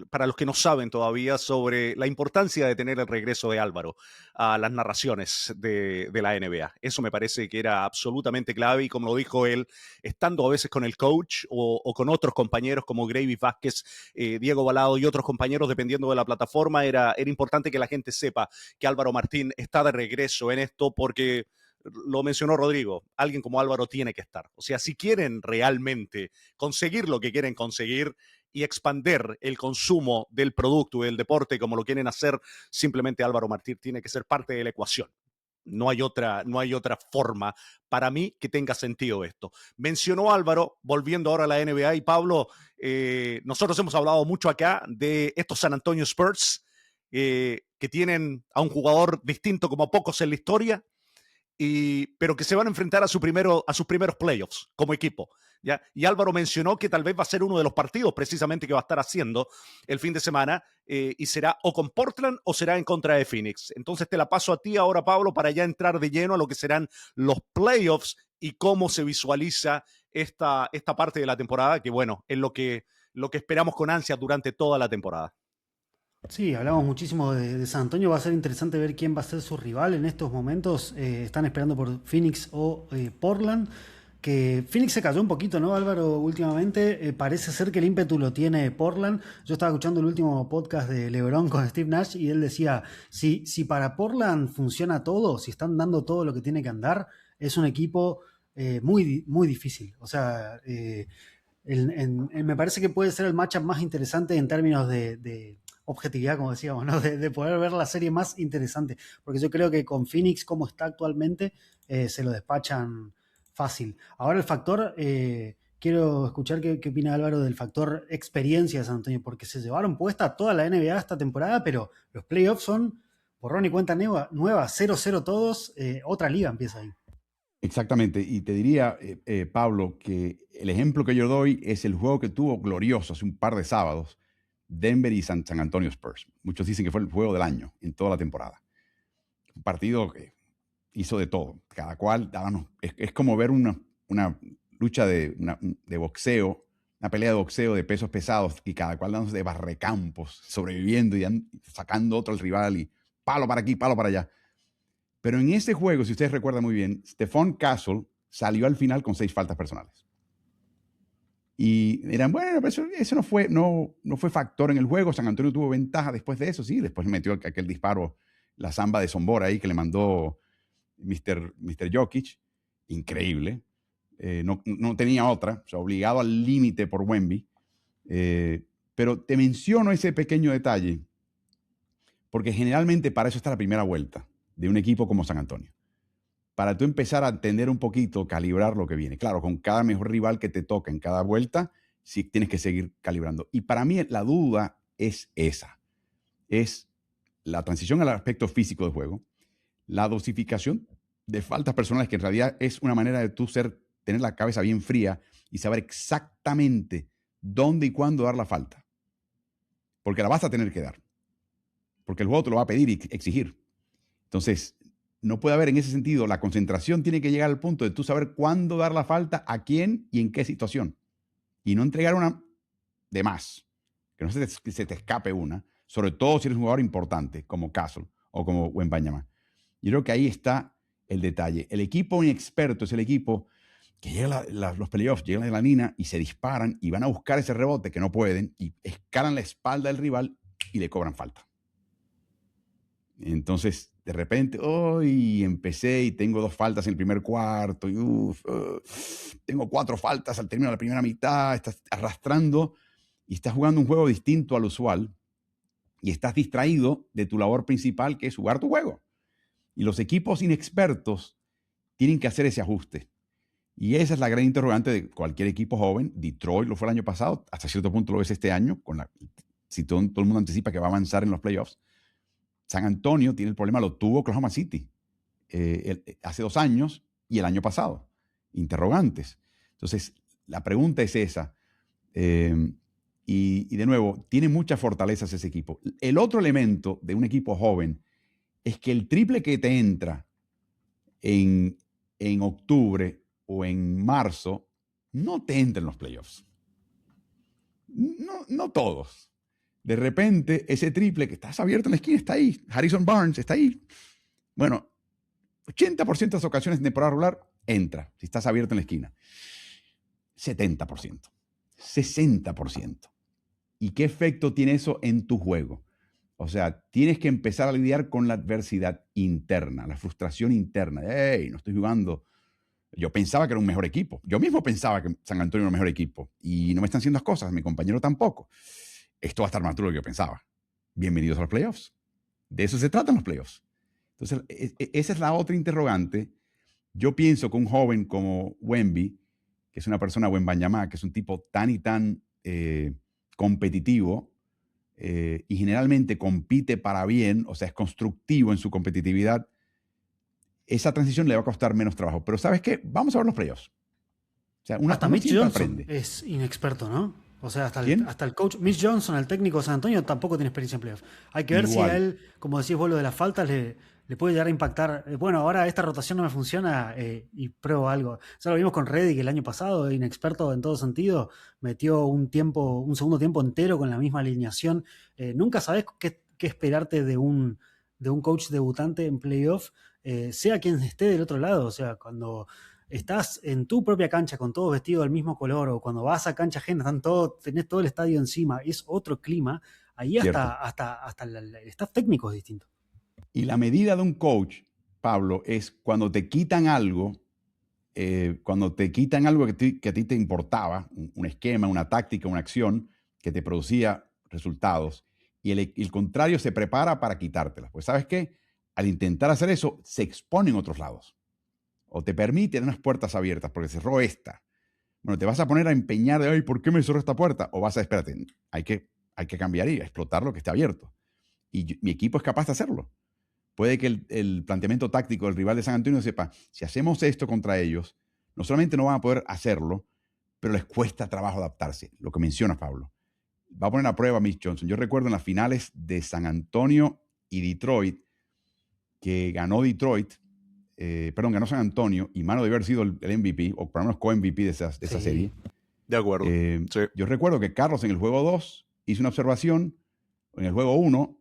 para los que no saben todavía, sobre la importancia de tener el regreso de Álvaro a las narraciones de la NBA. Eso me parece que era absolutamente clave y como lo dijo él, estando a veces con el coach o con otros compañeros como Gravy Vázquez, Diego Balado y otros compañeros, dependiendo de la plataforma, era importante que la gente sepa que Álvaro Martín está de regreso en esto porque lo mencionó Rodrigo, alguien como Álvaro tiene que estar. O sea, si quieren realmente conseguir lo que quieren conseguir y expander el consumo del producto y del deporte como lo quieren hacer, simplemente Álvaro Martín tiene que ser parte de la ecuación. No hay otra forma para mí que tenga sentido esto. Mencionó Álvaro, volviendo ahora a la NBA, y Pablo, nosotros hemos hablado mucho acá de estos San Antonio Spurs, que tienen a un jugador distinto como pocos en la historia, pero que se van a enfrentar a sus primeros playoffs como equipo. ¿Ya? Y Álvaro mencionó que tal vez va a ser uno de los partidos precisamente que va a estar haciendo el fin de semana y será o con Portland o será en contra de Phoenix. Entonces te la paso a ti ahora, Pablo, para ya entrar de lleno a lo que serán los playoffs y cómo se visualiza esta parte de la temporada, que bueno, es lo que esperamos con ansia durante toda la temporada. Sí, hablamos muchísimo de San Antonio. Va a ser interesante ver quién va a ser su rival en estos momentos. Están esperando por Phoenix o Portland. Que Phoenix se cayó un poquito, ¿no, Álvaro? Últimamente parece ser que el ímpetu lo tiene Portland. Yo estaba escuchando el último podcast de LeBron con Steve Nash y él decía, si para Portland funciona todo, si están dando todo lo que tiene que andar, es un equipo muy, muy difícil. O sea, me parece que puede ser el matchup más interesante en términos de objetividad, como decíamos, ¿no? De poder ver la serie más interesante. Porque yo creo que con Phoenix, como está actualmente, se lo despachan fácil. Ahora el factor, quiero escuchar qué opina Álvaro del factor experiencia de San Antonio, porque se llevaron puesta toda la NBA esta temporada, pero los playoffs son borrón y cuenta nueva, 0-0 todos, otra liga empieza ahí. Exactamente, y te diría, Pablo, que el ejemplo que yo doy es el juego que tuvo glorioso hace un par de sábados, Denver y San Antonio Spurs. Muchos dicen que fue el juego del año en toda la temporada. Un partido que hizo de todo, cada cual, es como ver una lucha de boxeo, una pelea de boxeo de pesos pesados y cada cual dándose de barrecampos, sobreviviendo y sacando otro al rival y palo para aquí, palo para allá. Pero en ese juego, si ustedes recuerdan muy bien, Stephon Castle salió al final con 6 faltas personales. Y dirán, bueno, pero eso no fue factor en el juego. San Antonio tuvo ventaja después de eso, sí. Después le metió aquel disparo, la samba de Sombora ahí que le mandó Mr. Jokic. Increíble. No tenía otra. O sea, obligado al límite por Wemby. Pero te menciono ese pequeño detalle porque generalmente para eso está la primera vuelta de un equipo como San Antonio. Para tú empezar a entender un poquito, calibrar lo que viene. Claro, con cada mejor rival que te toca en cada vuelta, sí tienes que seguir calibrando. Y para mí la duda es esa. Es la transición al aspecto físico del juego, la dosificación de faltas personales, que en realidad es una manera de tú tener la cabeza bien fría y saber exactamente dónde y cuándo dar la falta. Porque la vas a tener que dar. Porque el juego te lo va a pedir y exigir. Entonces, no puede haber en ese sentido, la concentración tiene que llegar al punto de tú saber cuándo dar la falta, a quién y en qué situación. Y no entregar una de más. Que no se te escape una, sobre todo si eres un jugador importante, como Castle o como Wembanyama. Yo creo que ahí está el detalle. El equipo inexperto es el equipo que llega a los playoffs, llegan a la línea y se disparan y van a buscar ese rebote que no pueden y escalan la espalda del rival y le cobran falta. Entonces, de repente, hoy empecé y tengo 2 faltas en el primer cuarto, y tengo 4 faltas al término de la primera mitad, estás arrastrando y estás jugando un juego distinto al usual y estás distraído de tu labor principal, que es jugar tu juego. Y los equipos inexpertos tienen que hacer ese ajuste. Y esa es la gran interrogante de cualquier equipo joven. Detroit lo fue el año pasado, hasta cierto punto lo es este año, si todo el mundo anticipa que va a avanzar en los playoffs. San Antonio tiene el problema, lo tuvo Oklahoma City hace 2 años y el año pasado. Interrogantes. Entonces, la pregunta es esa. Y de nuevo, tiene muchas fortalezas ese equipo. El otro elemento de un equipo joven es que el triple que te entra en octubre o en marzo no te entra en los playoffs. No todos. De repente, ese triple que estás abierto en la esquina está ahí. Harrison Barnes está ahí. Bueno, 80% de las ocasiones en temporada regular entra, si estás abierto en la esquina. 70%. 60%. ¿Y qué efecto tiene eso en tu juego? O sea, tienes que empezar a lidiar con la adversidad interna, la frustración interna. ¡Ey, no estoy jugando! Yo pensaba que era un mejor equipo. Yo mismo pensaba que San Antonio era un mejor equipo. Y no me están haciendo las cosas, mi compañero tampoco. Esto va a estar más duro de lo que yo pensaba. Bienvenidos a los playoffs. De eso se tratan los playoffs. Entonces, esa es la otra interrogante. Yo pienso que un joven como Wemby, que es una persona Wembanyama, que es un tipo tan y tan competitivo y generalmente compite para bien, o sea, es constructivo en su competitividad, esa transición le va a costar menos trabajo. Pero ¿sabes qué? Vamos a ver los playoffs. O sea, Hasta Mitch Johnson es inexperto, ¿no? O sea, hasta el coach Mitch Johnson, el técnico de San Antonio, tampoco tiene experiencia en playoff. Hay que ver si a él, como decís vos, lo de las faltas le puede llegar a impactar. Bueno, ahora esta rotación no me funciona y pruebo algo. Ya lo vimos con Redick el año pasado, inexperto en todo sentido. Metió un segundo tiempo entero con la misma alineación. Nunca sabés qué esperarte de un coach debutante en playoff, sea quien esté del otro lado. O sea, cuando estás en tu propia cancha con todos vestidos del mismo color, o cuando vas a cancha ajena, tenés todo el estadio encima, es otro clima, ahí hasta el staff técnico es distinto. Y la medida de un coach, Pablo, es cuando te quitan algo, que a ti te importaba, un esquema, una táctica, una acción que te producía resultados, y el contrario se prepara para quitártelas. Pues ¿sabes qué? Al intentar hacer eso, se expone en otros lados. O te permiten unas puertas abiertas porque cerró esta. Bueno, te vas a poner a empeñar de, ay, ¿por qué me cerró esta puerta? O vas a, espérate, hay que cambiar y explotar lo que está abierto. Y mi equipo es capaz de hacerlo. puede que el planteamiento táctico del rival de San Antonio sepa, si hacemos esto contra ellos, no solamente no van a poder hacerlo, pero les cuesta trabajo adaptarse, lo que menciona Pablo. Va a poner a prueba a Mitch Johnson. Yo recuerdo en las finales de San Antonio y Detroit, que ganó Detroit, ganó San Antonio, y mano debe haber sido el MVP, o por lo menos co-MVP de esa serie. De acuerdo. Sí. Yo recuerdo que Carlos en el juego 2 hizo una observación en el juego 1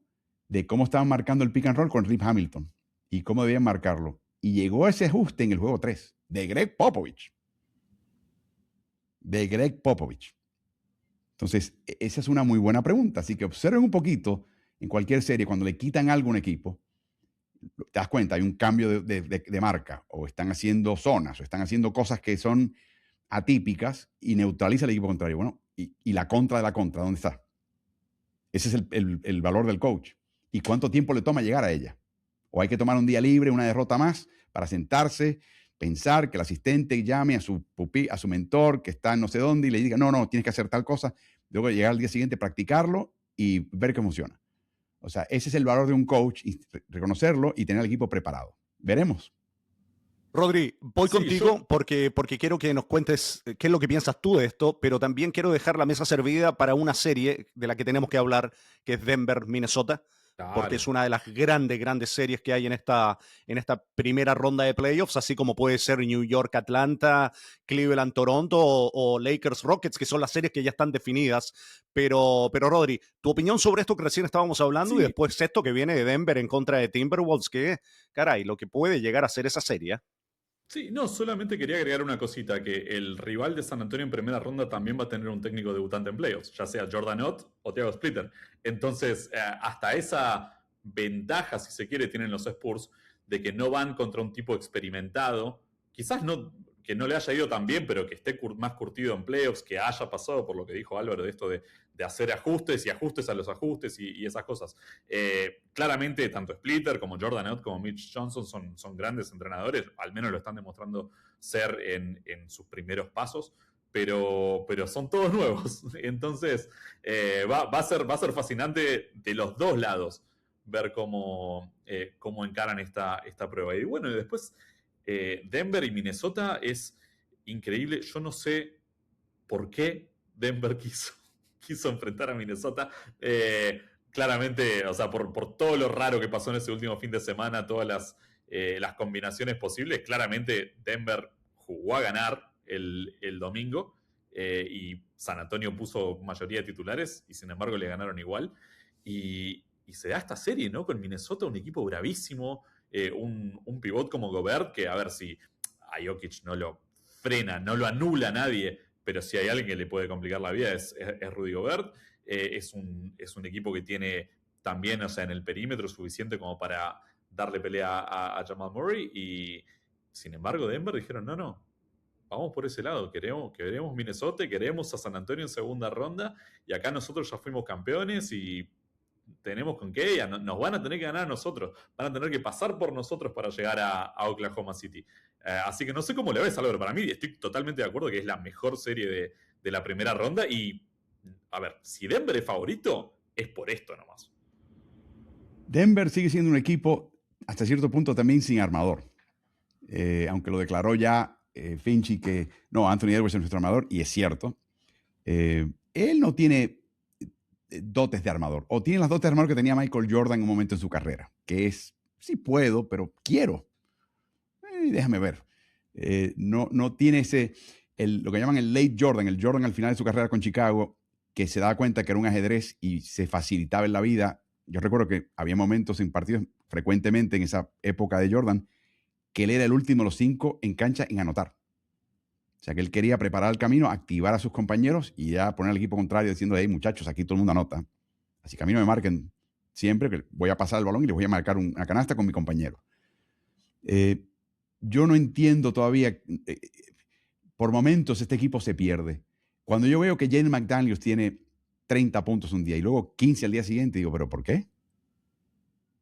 de cómo estaban marcando el pick and roll con Rip Hamilton y cómo debían marcarlo. Y llegó ese ajuste en el juego 3 de Greg Popovich. Entonces, esa es una muy buena pregunta. Así que observen un poquito en cualquier serie, cuando le quitan algo a un equipo, te das cuenta, hay un cambio de marca, o están haciendo zonas, o están haciendo cosas que son atípicas y neutraliza al equipo contrario. Bueno, y la contra de la contra, ¿dónde está? Ese es el valor del coach. ¿Y cuánto tiempo le toma llegar a ella? O hay que tomar un día libre, una derrota más, para sentarse, pensar, que el asistente llame a su mentor que está en no sé dónde y le diga, no, tienes que hacer tal cosa. Luego llegar al día siguiente, practicarlo y ver que funciona. O sea, ese es el valor de un coach, y reconocerlo y tener al equipo preparado. Veremos. Rodri, voy contigo porque quiero que nos cuentes qué es lo que piensas tú de esto, pero también quiero dejar la mesa servida para una serie de la que tenemos que hablar, que es Denver, Minnesota, porque es una de las grandes series que hay en esta primera ronda de playoffs, así como puede ser New York, Atlanta, Cleveland, Toronto o Lakers, Rockets, que son las series que ya están definidas. Pero Rodri, tu opinión sobre esto que recién estábamos hablando, y después esto que viene de Denver en contra de Timberwolves, que, caray, lo que puede llegar a ser esa serie. Sí, no, solamente quería agregar una cosita, que el rival de San Antonio en primera ronda también va a tener un técnico debutante en playoffs, ya sea Jordan Ott o Thiago Splitter. Entonces, hasta esa ventaja, si se quiere, tienen los Spurs, de que no van contra un tipo experimentado, quizás no, que no le haya ido tan bien, pero que esté más curtido en playoffs, que haya pasado por lo que dijo Álvaro de esto de hacer ajustes y ajustes a los ajustes y esas cosas. Claramente, tanto Splitter como Jordan Ott como Mitch Johnson son grandes entrenadores, al menos lo están demostrando ser en sus primeros pasos, pero son todos nuevos. Entonces, va a ser fascinante de los dos lados ver cómo encaran esta prueba. Y bueno, y después Denver y Minnesota es increíble. Yo no sé por qué Denver quiso enfrentar a Minnesota. Claramente, o sea, por todo lo raro que pasó en ese último fin de semana, todas las combinaciones posibles, claramente Denver jugó a ganar el domingo y San Antonio puso mayoría de titulares y sin embargo le ganaron igual. Y se da esta serie, ¿no? Con Minnesota, un equipo bravísimo, un pivot como Gobert, que a ver si a Jokic no lo frena, no lo anula nadie, pero si hay alguien que le puede complicar la vida es Rudy Gobert. Es un equipo que tiene también, o sea, en el perímetro suficiente como para darle pelea a Jamal Murray, y sin embargo Denver dijeron, no, vamos por ese lado, queremos Minnesota, queremos a San Antonio en segunda ronda, y acá nosotros ya fuimos campeones y tenemos con qué, nos van a tener que ganar a nosotros, van a tener que pasar por nosotros para llegar a Oklahoma City. Así que no sé cómo le ves, Álvaro. Para mí estoy totalmente de acuerdo que es la mejor serie de la primera ronda, y a ver, si Denver es favorito, es por esto nomás. Denver sigue siendo un equipo hasta cierto punto también sin armador, aunque lo declaró ya Finchie que no, Anthony Edwards es nuestro armador, y es cierto. Él no tiene dotes de armador, o tiene las dotes de armador que tenía Michael Jordan en un momento en su carrera, que es, sí puedo, pero quiero. Déjame ver. No tiene lo que llaman el late Jordan, el Jordan al final de su carrera con Chicago, que se daba cuenta que era un ajedrez y se facilitaba en la vida. Yo recuerdo que había momentos en partidos, frecuentemente en esa época de Jordan, que él era el último de los 5 en cancha en anotar. O sea, que él quería preparar el camino, activar a sus compañeros y ya poner al equipo contrario diciendo, hey, muchachos, aquí todo el mundo anota. Así que a mí no me marquen siempre, que voy a pasar el balón y les voy a marcar una canasta con mi compañero. Yo no entiendo todavía. Por momentos este equipo se pierde. Cuando yo veo que Jaden McDaniels tiene 30 puntos un día y luego 15 al día siguiente, digo, ¿pero por qué?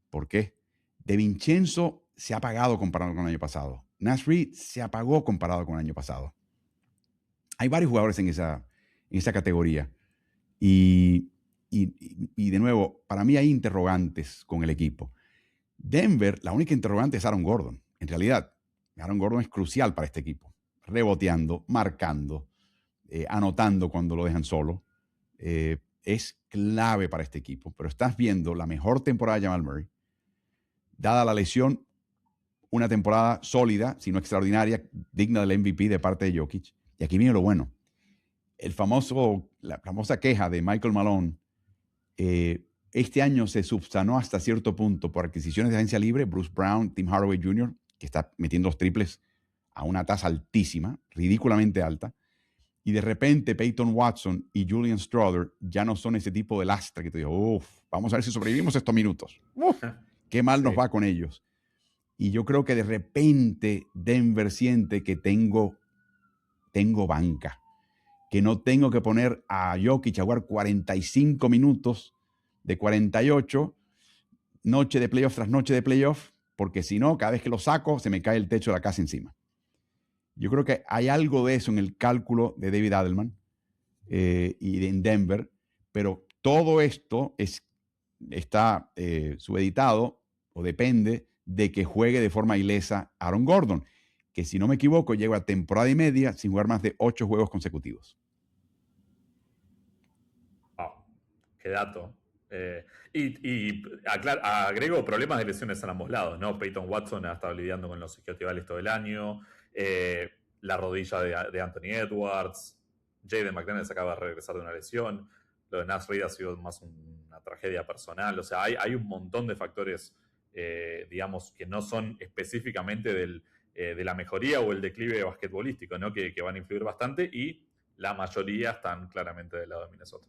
¿Por qué? De Vincenzo se ha apagado comparado con el año pasado. Naz Reid se apagó comparado con el año pasado. Hay varios jugadores en esa categoría. Y de nuevo, para mí hay interrogantes con el equipo. Denver, la única interrogante es Aaron Gordon. En realidad, Aaron Gordon es crucial para este equipo. Reboteando, marcando, anotando cuando lo dejan solo. Es clave para este equipo. Pero estás viendo la mejor temporada de Jamal Murray. Dada la lesión, una temporada sólida, si no extraordinaria, digna del MVP de parte de Jokic. Y aquí viene lo bueno. La famosa queja de Michael Malone, este año se subsanó hasta cierto punto por adquisiciones de agencia libre. Bruce Brown, Tim Hardaway Jr., que está metiendo los triples a una tasa altísima, ridículamente alta. Y de repente Peyton Watson y Julian Strawther ya no son ese tipo de lastre que te digo, vamos a ver si sobrevivimos estos minutos. Qué mal nos va con ellos. Y yo creo que de repente Denver siente que tengo banca, que no tengo que poner a Jokic a jugar 45 minutos de 48, noche de playoff tras noche de playoff, porque si no, cada vez que lo saco, se me cae el techo de la casa encima. Yo creo que hay algo de eso en el cálculo de David Adelman y en Denver, pero todo esto está subeditado o depende de que juegue de forma ilesa Aaron Gordon, que si no me equivoco lleva temporada y media sin jugar más de 8 juegos consecutivos. Qué dato. Agrego problemas de lesiones a ambos lados, ¿no? Peyton Watson ha estado lidiando con los isquiotibiales todo el año, la rodilla de Anthony Edwards, Jaden McDaniels acaba de regresar de una lesión, lo de Naz Reid ha sido más una tragedia personal, o sea, hay un montón de factores, digamos, que no son específicamente de la mejoría o el declive basquetbolístico, ¿no? Que van a influir bastante y la mayoría están claramente del lado de Minnesota.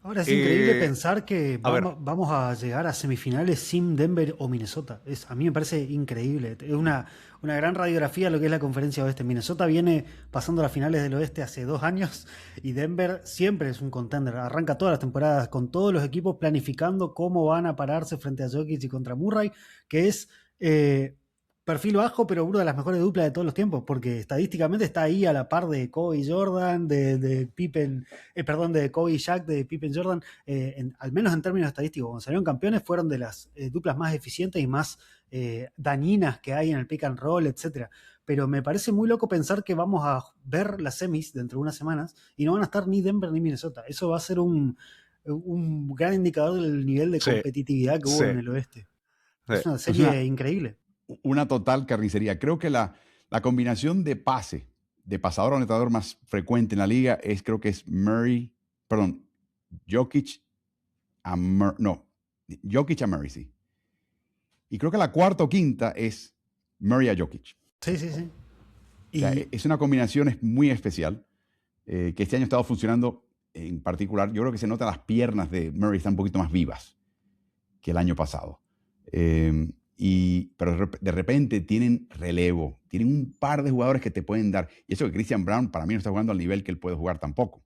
Ahora es increíble pensar que a ver. vamos a llegar a semifinales sin Denver o Minnesota. A mí me parece increíble. Es una gran radiografía de lo que es la conferencia oeste. Minnesota viene pasando a las finales del oeste hace 2 años y Denver siempre es un contender. Arranca todas las temporadas con todos los equipos planificando cómo van a pararse frente a Jokic y contra Murray, que es perfil bajo, pero una de las mejores duplas de todos los tiempos, porque estadísticamente está ahí a la par de Kobe y Jordan, de Pippen, de Kobe y Shaq, de Pippen Jordan, al menos en términos estadísticos. Cuando salieron campeones fueron de las duplas más eficientes y más dañinas que hay en el pick and roll, etcétera. Pero me parece muy loco pensar que vamos a ver las semis dentro de unas semanas y no van a estar ni Denver ni Minnesota. Eso va a ser un gran indicador del nivel de competitividad que hubo en el oeste. Es una serie increíble. Una total carnicería. Creo que la combinación de pasador a anotador más frecuente en la liga creo que es Jokic a Murray, sí. Y creo que la cuarta o quinta es Murray a Jokic. Sí. O sea, es una combinación muy especial que este año ha estado funcionando en particular. Yo creo que se nota las piernas de Murray están un poquito más vivas que el año pasado. Pero de repente tienen relevo, tienen un par de jugadores que te pueden dar. Y eso que Christian Brown para mí no está jugando al nivel que él puede jugar tampoco.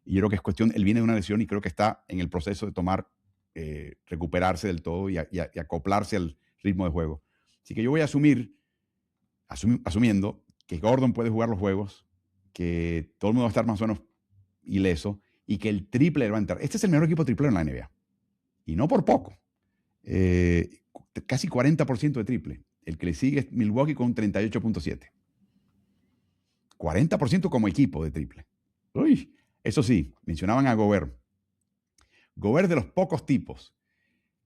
Y yo creo que es cuestión, él viene de una lesión y creo que está en el proceso de recuperarse del todo y acoplarse al ritmo de juego. Así que yo voy a asumiendo que Gordon puede jugar los juegos, que todo el mundo va a estar más o menos ileso y que el triple va a entrar. Este es el mejor equipo triplero en la NBA. Y no por poco. Casi 40% de triple. El que le sigue es Milwaukee con 38.7. 40% como equipo de triple. Uy, eso sí, mencionaban a Gobert. Gobert de los pocos tipos.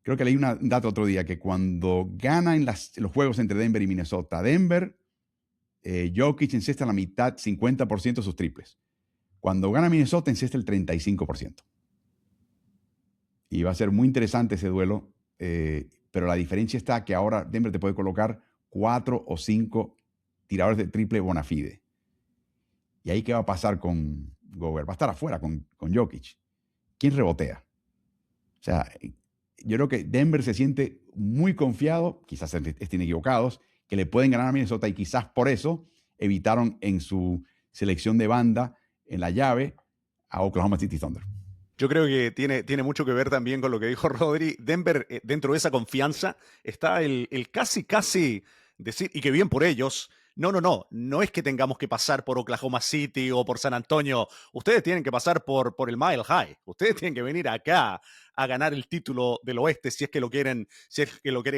Creo que leí un dato otro día que cuando ganan los juegos entre Denver y Minnesota, Jokic encesta la mitad, 50% de sus triples. Cuando gana Minnesota, encesta el 35%. Y va a ser muy interesante ese duelo. Pero la diferencia está que ahora Denver te puede colocar 4 o 5 tiradores de triple bona fide. ¿Y ahí qué va a pasar con Gobert? Va a estar afuera con Jokic. ¿Quién rebotea? O sea, yo creo que Denver se siente muy confiado, quizás estén equivocados, que le pueden ganar a Minnesota y quizás por eso evitaron en su selección de banda en la llave a Oklahoma City Thunder. Yo creo que tiene mucho que ver también con lo que dijo Rodri. Denver, dentro de esa confianza, está el casi decir, y que bien por ellos, No es que tengamos que pasar por Oklahoma City o por San Antonio. Ustedes tienen que pasar por el Mile High. Ustedes tienen que venir acá a ganar el título del oeste si es que lo quieren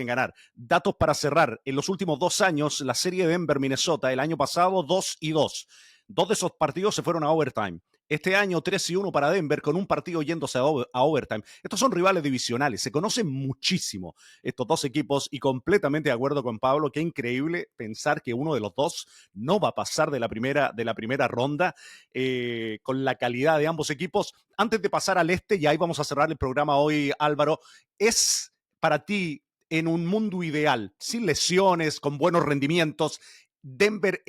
ganar. Datos para cerrar. En los últimos 2 años, la serie Denver-Minnesota, el año pasado 2-2. 2 de esos partidos se fueron a overtime. Este año 3-1 para Denver con un partido yéndose a overtime. Estos son rivales divisionales, se conocen muchísimo estos dos equipos y completamente de acuerdo con Pablo, qué increíble pensar que uno de los dos no va a pasar de la primera ronda con la calidad de ambos equipos. Antes de pasar al este, y ahí vamos a cerrar el programa hoy, Álvaro, ¿es para ti en un mundo ideal, sin lesiones, con buenos rendimientos, Denver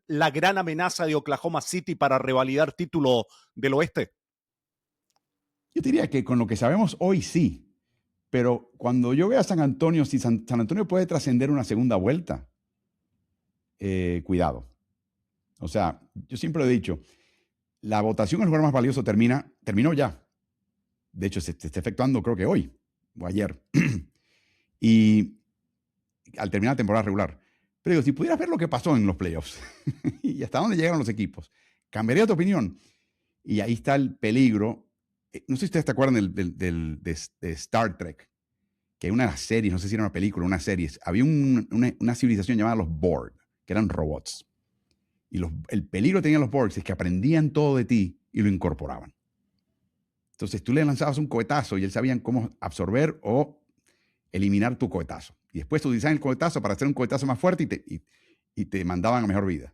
la gran amenaza de Oklahoma City para revalidar título del oeste? Yo diría que con lo que sabemos hoy sí, pero cuando yo veo a San Antonio, si San Antonio puede trascender una segunda vuelta, cuidado. O sea, yo siempre lo he dicho, la votación al jugador más valioso terminó ya. De hecho, se está efectuando creo que hoy o ayer. Y al terminar la temporada regular. Pero digo, si pudieras ver lo que pasó en los playoffs y hasta dónde llegaron los equipos, cambiaría tu opinión. Y ahí está el peligro. No sé si ustedes te acuerdan de Star Trek, que hay una serie, no sé si era una película, una serie. Había una civilización llamada los Borg, que eran robots. Y el peligro que tenían los Borgs es que aprendían todo de ti y lo incorporaban. Entonces tú le lanzabas un cohetazo y ellos sabían cómo absorber o eliminar tu cohetazo. Y después utilizaban el cohetazo para hacer un cohetazo más fuerte y te mandaban a mejor vida.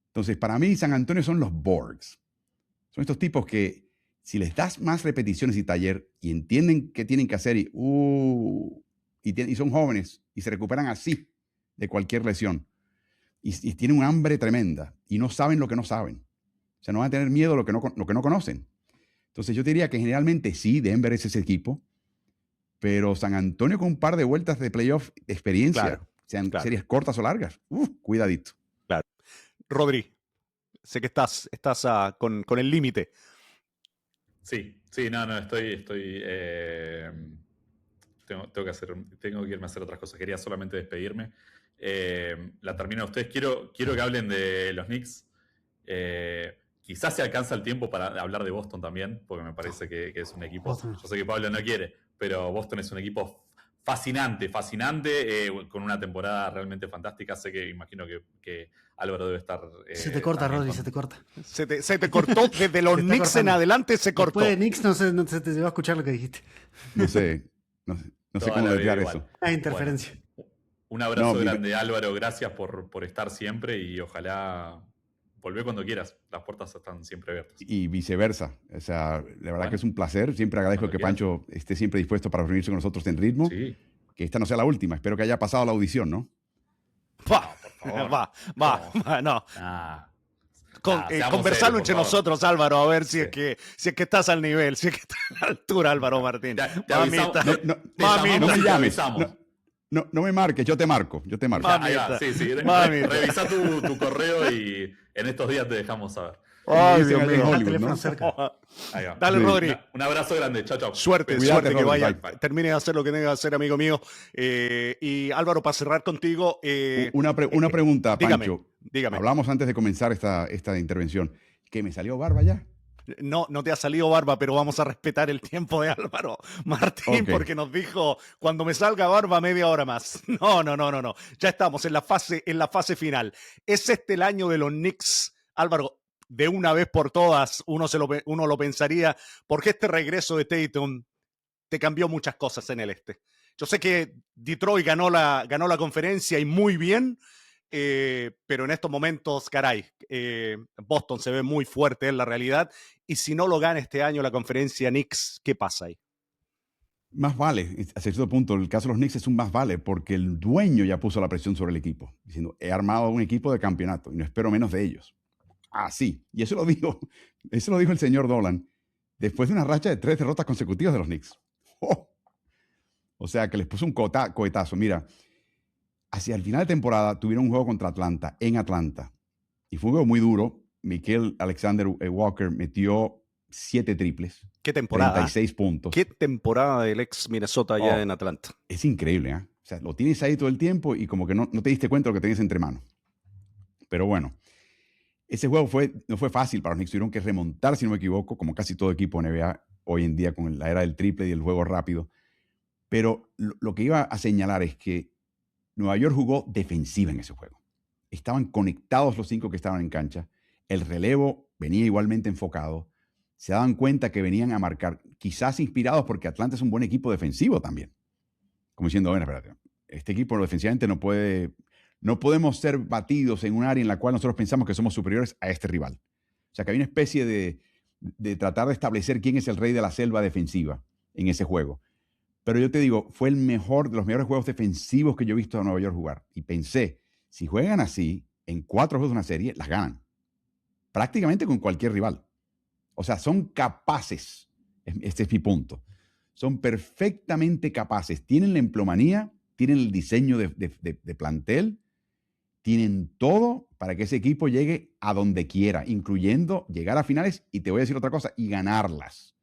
Entonces, para mí, San Antonio son los Borgs. Son estos tipos que, si les das más repeticiones y taller y entienden qué tienen que hacer y son jóvenes y se recuperan así de cualquier lesión y tienen un hambre tremenda y no saben lo que no saben. O sea, no van a tener miedo a lo que no conocen. Entonces, yo diría que generalmente sí, Denver es ese equipo, pero San Antonio con un par de vueltas de playoff de experiencia, sean series cortas o largas, cuidadito. Claro. Rodri, sé que estás con el límite. Sí, no, estoy tengo que irme a hacer otras cosas. Quería solamente despedirme. La termino a ustedes. Quiero que hablen de los Knicks. Quizás se alcanza el tiempo para hablar de Boston también, porque me parece que es un equipo. Yo sé que Pablo no quiere, pero Boston es un equipo fascinante, con una temporada realmente fantástica. Imagino que Álvaro debe estar... se te corta, Rodri, se te corta. Se te cortó, desde los Knicks en adelante se cortó. Después de Knicks no se te va a escuchar lo que dijiste. No sé cómo desviar eso. Hay interferencia. Bueno, un abrazo grande, Álvaro. Gracias por estar siempre y ojalá... Volvé cuando quieras, las puertas están siempre abiertas. Y viceversa. O sea, la verdad que es un placer. Siempre agradezco que Pancho esté siempre dispuesto para reunirse con nosotros en ritmo. Sí. Que esta no sea la última. Espero que haya pasado la audición, ¿no? No. Conversarlo entre nosotros, Álvaro, a ver si es que estás al nivel, si es que estás a la altura, Álvaro Martín. Mamita. No me llames. No me marques, yo te marco. Sí. Revisa tu correo y en estos días te dejamos saber. Ay, Dios mío. Hollywood, ¿no? Dale, sí. Rodri. Un abrazo grande. Chao. Suerte, Cuídate, que vaya. bye. Termine de hacer lo que tenga que hacer, amigo mío. Y Álvaro, para cerrar contigo. Una pregunta, Pancho. Dígame. Hablamos antes de comenzar esta intervención. ¿Que me salió barba ya? No te ha salido barba, pero vamos a respetar el tiempo de Álvaro Martín, porque nos dijo, cuando me salga barba, media hora más. No. Ya estamos en la fase final. ¿Es este el año de los Knicks, Álvaro? De una vez por todas, uno lo pensaría, porque este regreso de Tatum te cambió muchas cosas en el este. Yo sé que Detroit ganó la conferencia y muy bien, pero en estos momentos, caray, Boston se ve muy fuerte en la realidad, y si no lo gana este año la conferencia Knicks, ¿qué pasa ahí? Más vale, a cierto punto, el caso de los Knicks es un más vale, porque el dueño ya puso la presión sobre el equipo, diciendo, he armado un equipo de campeonato y no espero menos de ellos. Sí, y eso lo dijo el señor Dolan después de una racha de 3 derrotas consecutivas de los Knicks. O sea, que les puso un cohetazo. Mira, hacia el final de temporada tuvieron un juego contra Atlanta, en Atlanta. Y fue un juego muy duro. Michael Alexander Walker metió 7 triples. ¿Qué temporada? 36 puntos. ¿Qué temporada del ex Minnesota allá en Atlanta? Es increíble, ¿eh? O sea, lo tienes ahí todo el tiempo y como que no te diste cuenta de lo que tenías entre manos. Pero bueno, ese juego no fue fácil para los Knicks. Tuvieron que remontar, si no me equivoco, como casi todo equipo NBA hoy en día con la era del triple y el juego rápido. Pero lo que iba a señalar es que Nueva York jugó defensiva en ese juego. Estaban conectados los 5 que estaban en cancha. El relevo venía igualmente enfocado. Se daban cuenta que venían a marcar, quizás inspirados porque Atlanta es un buen equipo defensivo también. Como diciendo, bueno, espérate, este equipo defensivamente no podemos ser batidos en un área en la cual nosotros pensamos que somos superiores a este rival. O sea, que hay una especie de tratar de establecer quién es el rey de la selva defensiva en ese juego. Pero yo te digo, fue de los mejores juegos defensivos que yo he visto a Nueva York jugar. Y pensé, si juegan así, en 4 juegos de una serie, las ganan. Prácticamente con cualquier rival. O sea, son capaces. Este es mi punto. Son perfectamente capaces. Tienen la emplomanía, tienen el diseño de plantel, tienen todo para que ese equipo llegue a donde quiera, incluyendo llegar a finales, y te voy a decir otra cosa, y ganarlas.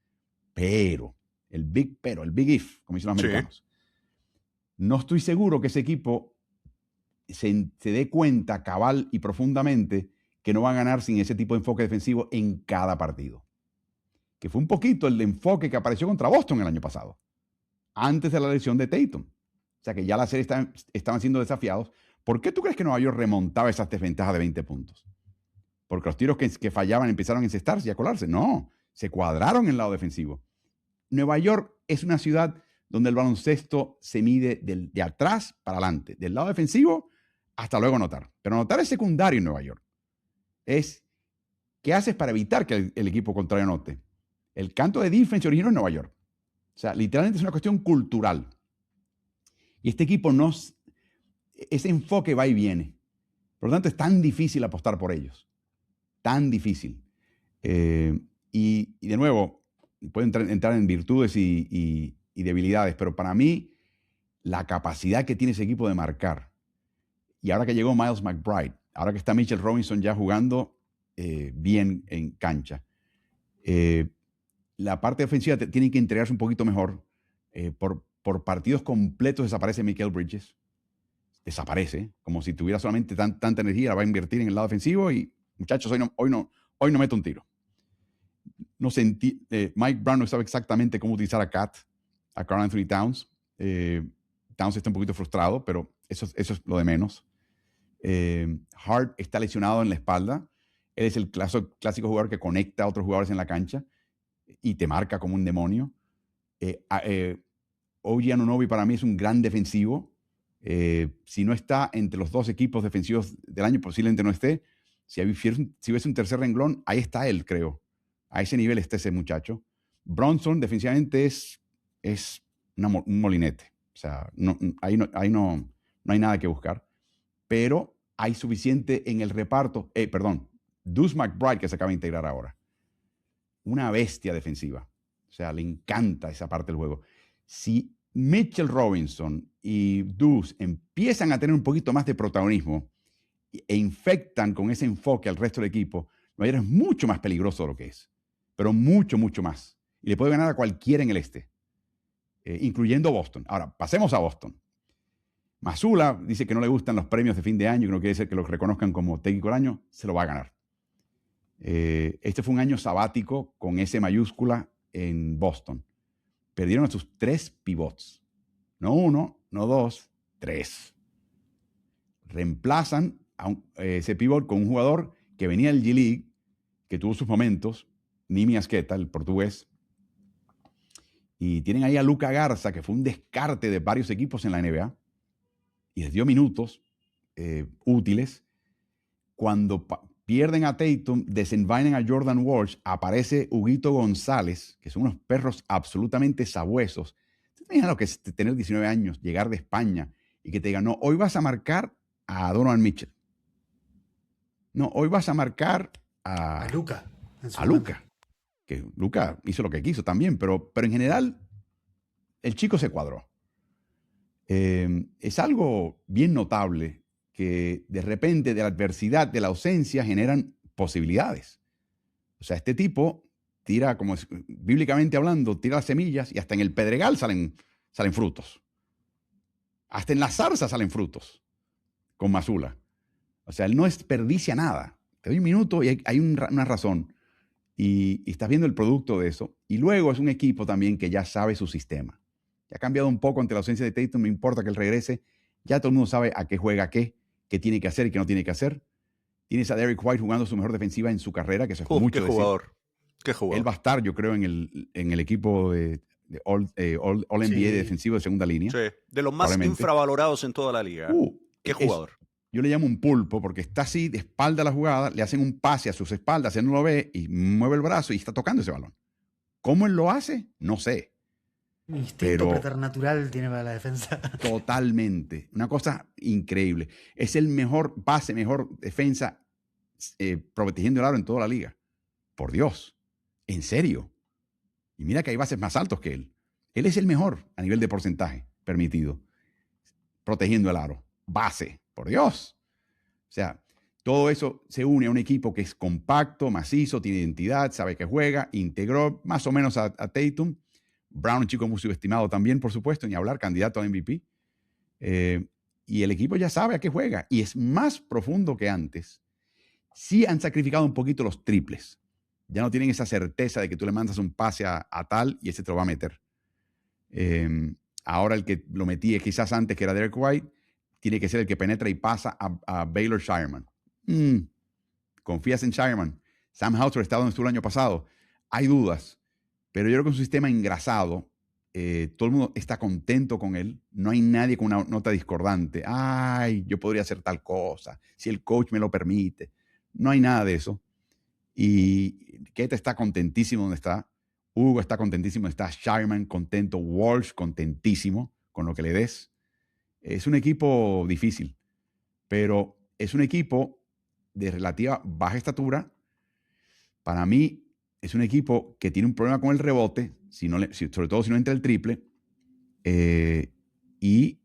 Pero, el big if, como dicen los americanos. No estoy seguro que ese equipo se dé cuenta cabal y profundamente que no va a ganar sin ese tipo de enfoque defensivo en cada partido. Que fue un poquito el enfoque que apareció contra Boston el año pasado, antes de la lesión de Tatum. O sea que ya la serie estaban siendo desafiados. ¿Por qué tú crees que Nueva York remontaba esas desventajas de 20 puntos? ¿Porque los tiros que fallaban empezaron a encestarse y a colarse? No, se cuadraron en el lado defensivo. Nueva York es una ciudad donde el baloncesto se mide de atrás para adelante, del lado defensivo hasta luego anotar. Pero anotar es secundario en Nueva York. Es, ¿qué haces para evitar que el equipo contrario anote? El canto de defense se originó en Nueva York. O sea, literalmente es una cuestión cultural. Y este equipo ese enfoque va y viene. Por lo tanto, es tan difícil apostar por ellos. Tan difícil. Y de nuevo, pueden entrar en virtudes y debilidades, pero para mí, la capacidad que tiene ese equipo de marcar, y ahora que llegó Miles McBride, ahora que está Mitchell Robinson ya jugando bien en cancha, la parte ofensiva tiene que entregarse un poquito mejor. Por partidos completos desaparece Mikal Bridges. Desaparece, como si tuviera solamente tanta energía, la va a invertir en el lado defensivo y, muchachos, hoy no meto un tiro. No sentí, Mike Brown no sabe exactamente cómo utilizar a Karl Anthony Towns. Towns está un poquito frustrado, pero eso es lo de menos. Hart está lesionado en la espalda. Él es el clásico jugador que conecta a otros jugadores en la cancha y te marca como un demonio. OG Anunoby para mí es un gran defensivo. Si no está entre los 2 equipos defensivos del año, posiblemente no esté. Si hubiese un tercer renglón, ahí está él, creo. A ese nivel está ese muchacho. Bronson defensivamente es un molinete. O sea, ahí no hay nada que buscar. Pero hay suficiente en el reparto. Deuce McBride, que se acaba de integrar ahora. Una bestia defensiva. O sea, le encanta esa parte del juego. Si Mitchell Robinson y Deuce empiezan a tener un poquito más de protagonismo e infectan con ese enfoque al resto del equipo, Nueva York es mucho más peligroso de lo que es. Pero mucho, mucho más. Y le puede ganar a cualquiera en el este, incluyendo Boston. Ahora, pasemos a Boston. Mazzulla dice que no le gustan los premios de fin de año, que no quiere decir que los reconozcan como técnico del año, se lo va a ganar. Este fue un año sabático con S mayúscula en Boston. Perdieron a sus 3 pivots. No 1, no 2, 3. Reemplazan ese pivot con un jugador que venía del G-League, que tuvo sus momentos, Nimi Asqueta, el portugués. Y tienen ahí a Luka Garza, que fue un descarte de varios equipos en la NBA. Y les dio minutos útiles. Cuando pierden a Tatum, desenvainan a Jordan Walsh, aparece Huguito González, que son unos perros absolutamente sabuesos. ¿Te imaginas lo que es tener 19 años, llegar de España y que te digan, no, hoy vas a marcar a Donovan Mitchell? No, hoy vas a marcar a Luka. A Luka. Que Luka hizo lo que quiso también, pero en general el chico se cuadró. Es algo bien notable que de repente de la adversidad, de la ausencia, generan posibilidades. O sea, este tipo tira, como bíblicamente hablando, tira las semillas y hasta en el pedregal salen frutos. Hasta en la zarza salen frutos con Mazzulla. O sea, él no desperdicia nada. Te doy un minuto y hay una razón. Y estás viendo el producto de eso. Y luego es un equipo también que ya sabe su sistema. Ya ha cambiado un poco ante la ausencia de Tatum, no importa que él regrese. Ya todo el mundo sabe a qué juega qué tiene que hacer y qué no tiene que hacer. Tienes a Derek White jugando su mejor defensiva en su carrera, que eso es mucho qué decir. jugador. Qué Él jugador. va a estar, yo creo, en el equipo de All NBA Sí. de defensivo de segunda línea. Sí, de los más Probablemente. infravalorados en toda la liga. Qué jugador. Yo le llamo un pulpo porque está así de espalda a la jugada, le hacen un pase a sus espaldas, él no lo ve y mueve el brazo y está tocando ese balón. ¿Cómo él lo hace? No sé. Instinto Pero- preternatural tiene para la defensa. Totalmente. Una cosa increíble. Es el mejor base, mejor defensa protegiendo el aro en toda la liga. Por Dios. En serio. Y mira que hay bases más altos que él. Él es el mejor a nivel de porcentaje permitido. Protegiendo el aro. Base. Por Dios. O sea, todo eso se une a un equipo que es compacto, macizo, tiene identidad, sabe que juega, integró más o menos a Tatum. Brown, un chico muy subestimado también, por supuesto, ni hablar, candidato a MVP. Y el equipo ya sabe a qué juega. Y es más profundo que antes. Sí han sacrificado un poquito los triples. Ya no tienen esa certeza de que tú le mandas un pase a tal y ese te lo va a meter. Ahora el que lo metí quizás antes, que era Derek White, tiene que ser el que penetra y pasa a Baylor Shireman. ¿Confías en Shireman? Sam Hauser está donde estuvo el año pasado. Hay dudas, pero yo creo que es un sistema engrasado. Todo el mundo está contento con él. No hay nadie con una nota discordante. Ay, yo podría hacer tal cosa, si el coach me lo permite. No hay nada de eso. Y Keta está contentísimo donde está. Hugo está contentísimo donde está. Shireman contento. Walsh contentísimo con lo que le des. Es un equipo difícil, pero es un equipo de relativa baja estatura. Para mí, es un equipo que tiene un problema con el rebote, sobre todo si no entra el triple. Y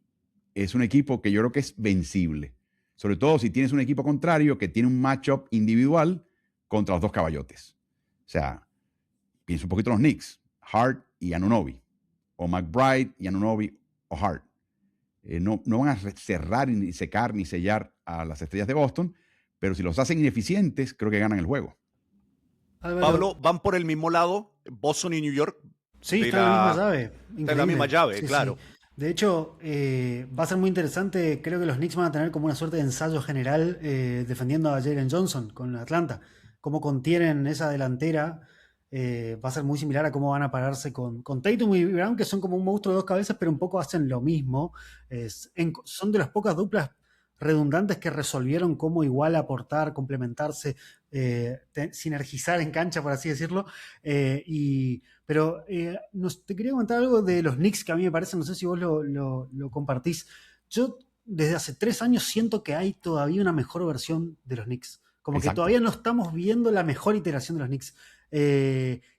es un equipo que yo creo que es vencible. Sobre todo si tienes un equipo contrario que tiene un matchup individual contra los dos caballotes. O sea, piensa un poquito en los Knicks, Hart y Anunoby, o McBride y Anunoby o Hart. No van a cerrar, ni secar, ni sellar a las estrellas de Boston, pero si los hacen ineficientes, creo que ganan el juego. Álvaro, Pablo, van por el mismo lado, Boston y New York. sí, de está en la la- misma llave. Está en la Increíble. misma llave, Sí, claro. sí. De hecho, va a ser muy interesante. Creo que los Knicks van a tener como una suerte de ensayo general defendiendo a Jalen Johnson con Atlanta. Cómo contienen esa delantera. Va a ser muy similar a cómo van a pararse con Tatum y Brown, que son como un monstruo de dos cabezas, pero un poco hacen lo mismo. Son de las pocas duplas redundantes que resolvieron cómo igual aportar, complementarse, sinergizar en cancha, por así decirlo. Pero te quería comentar algo de los Knicks que a mí me parece, no sé si vos lo compartís. Yo desde hace 3 años siento que hay todavía una mejor versión de los Knicks. Como Exacto. que todavía no estamos viendo la mejor iteración de los Knicks.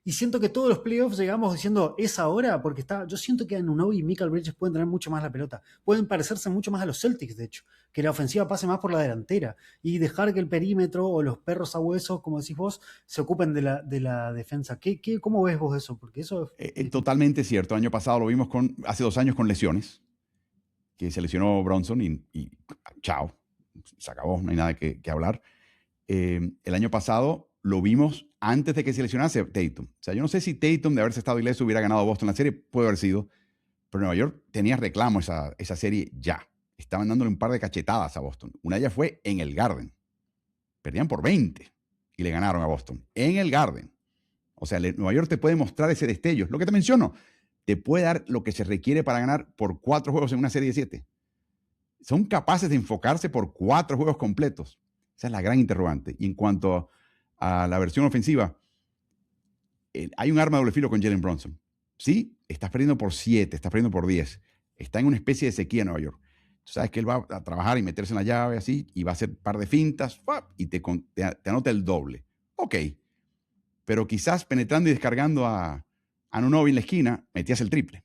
Y siento que todos los playoffs llegamos diciendo, es ahora, porque yo siento que Anunoby y Michael Bridges pueden tener mucho más la pelota. Pueden parecerse mucho más a los Celtics, de hecho. Que la ofensiva pase más por la delantera. Y dejar que el perímetro o los perros a huesos, como decís vos, se ocupen de la defensa. ¿Cómo ves vos eso? Porque eso es... Totalmente cierto. El año pasado lo vimos hace 2 años con lesiones, que se lesionó Bronson y chao, se acabó, no hay nada que hablar. El año pasado lo vimos antes de que se lesionase Tatum. O sea, yo no sé si Tatum, de haberse estado ileso, hubiera ganado Boston la serie, puede haber sido, pero Nueva York tenía reclamo esa serie ya. Estaban dándole un par de cachetadas a Boston. Una de ellas fue en el Garden. Perdían por 20 y le ganaron a Boston en el Garden. O sea, Nueva York te puede mostrar ese destello. Lo que te menciono, te puede dar lo que se requiere para ganar por 4 juegos en una serie de 7. Son capaces de enfocarse por 4 juegos completos. Esa es la gran interrogante. Y en cuanto a la versión ofensiva, hay un arma de doble filo con Jalen Brunson. Sí, estás perdiendo por 7, estás perdiendo por 10. Está en una especie de sequía en Nueva York. Tú sabes que él va a trabajar y meterse en la llave así, y va a hacer un par de fintas, y te anota el doble. Ok, pero quizás penetrando y descargando a Anunoby en la esquina, metías el triple.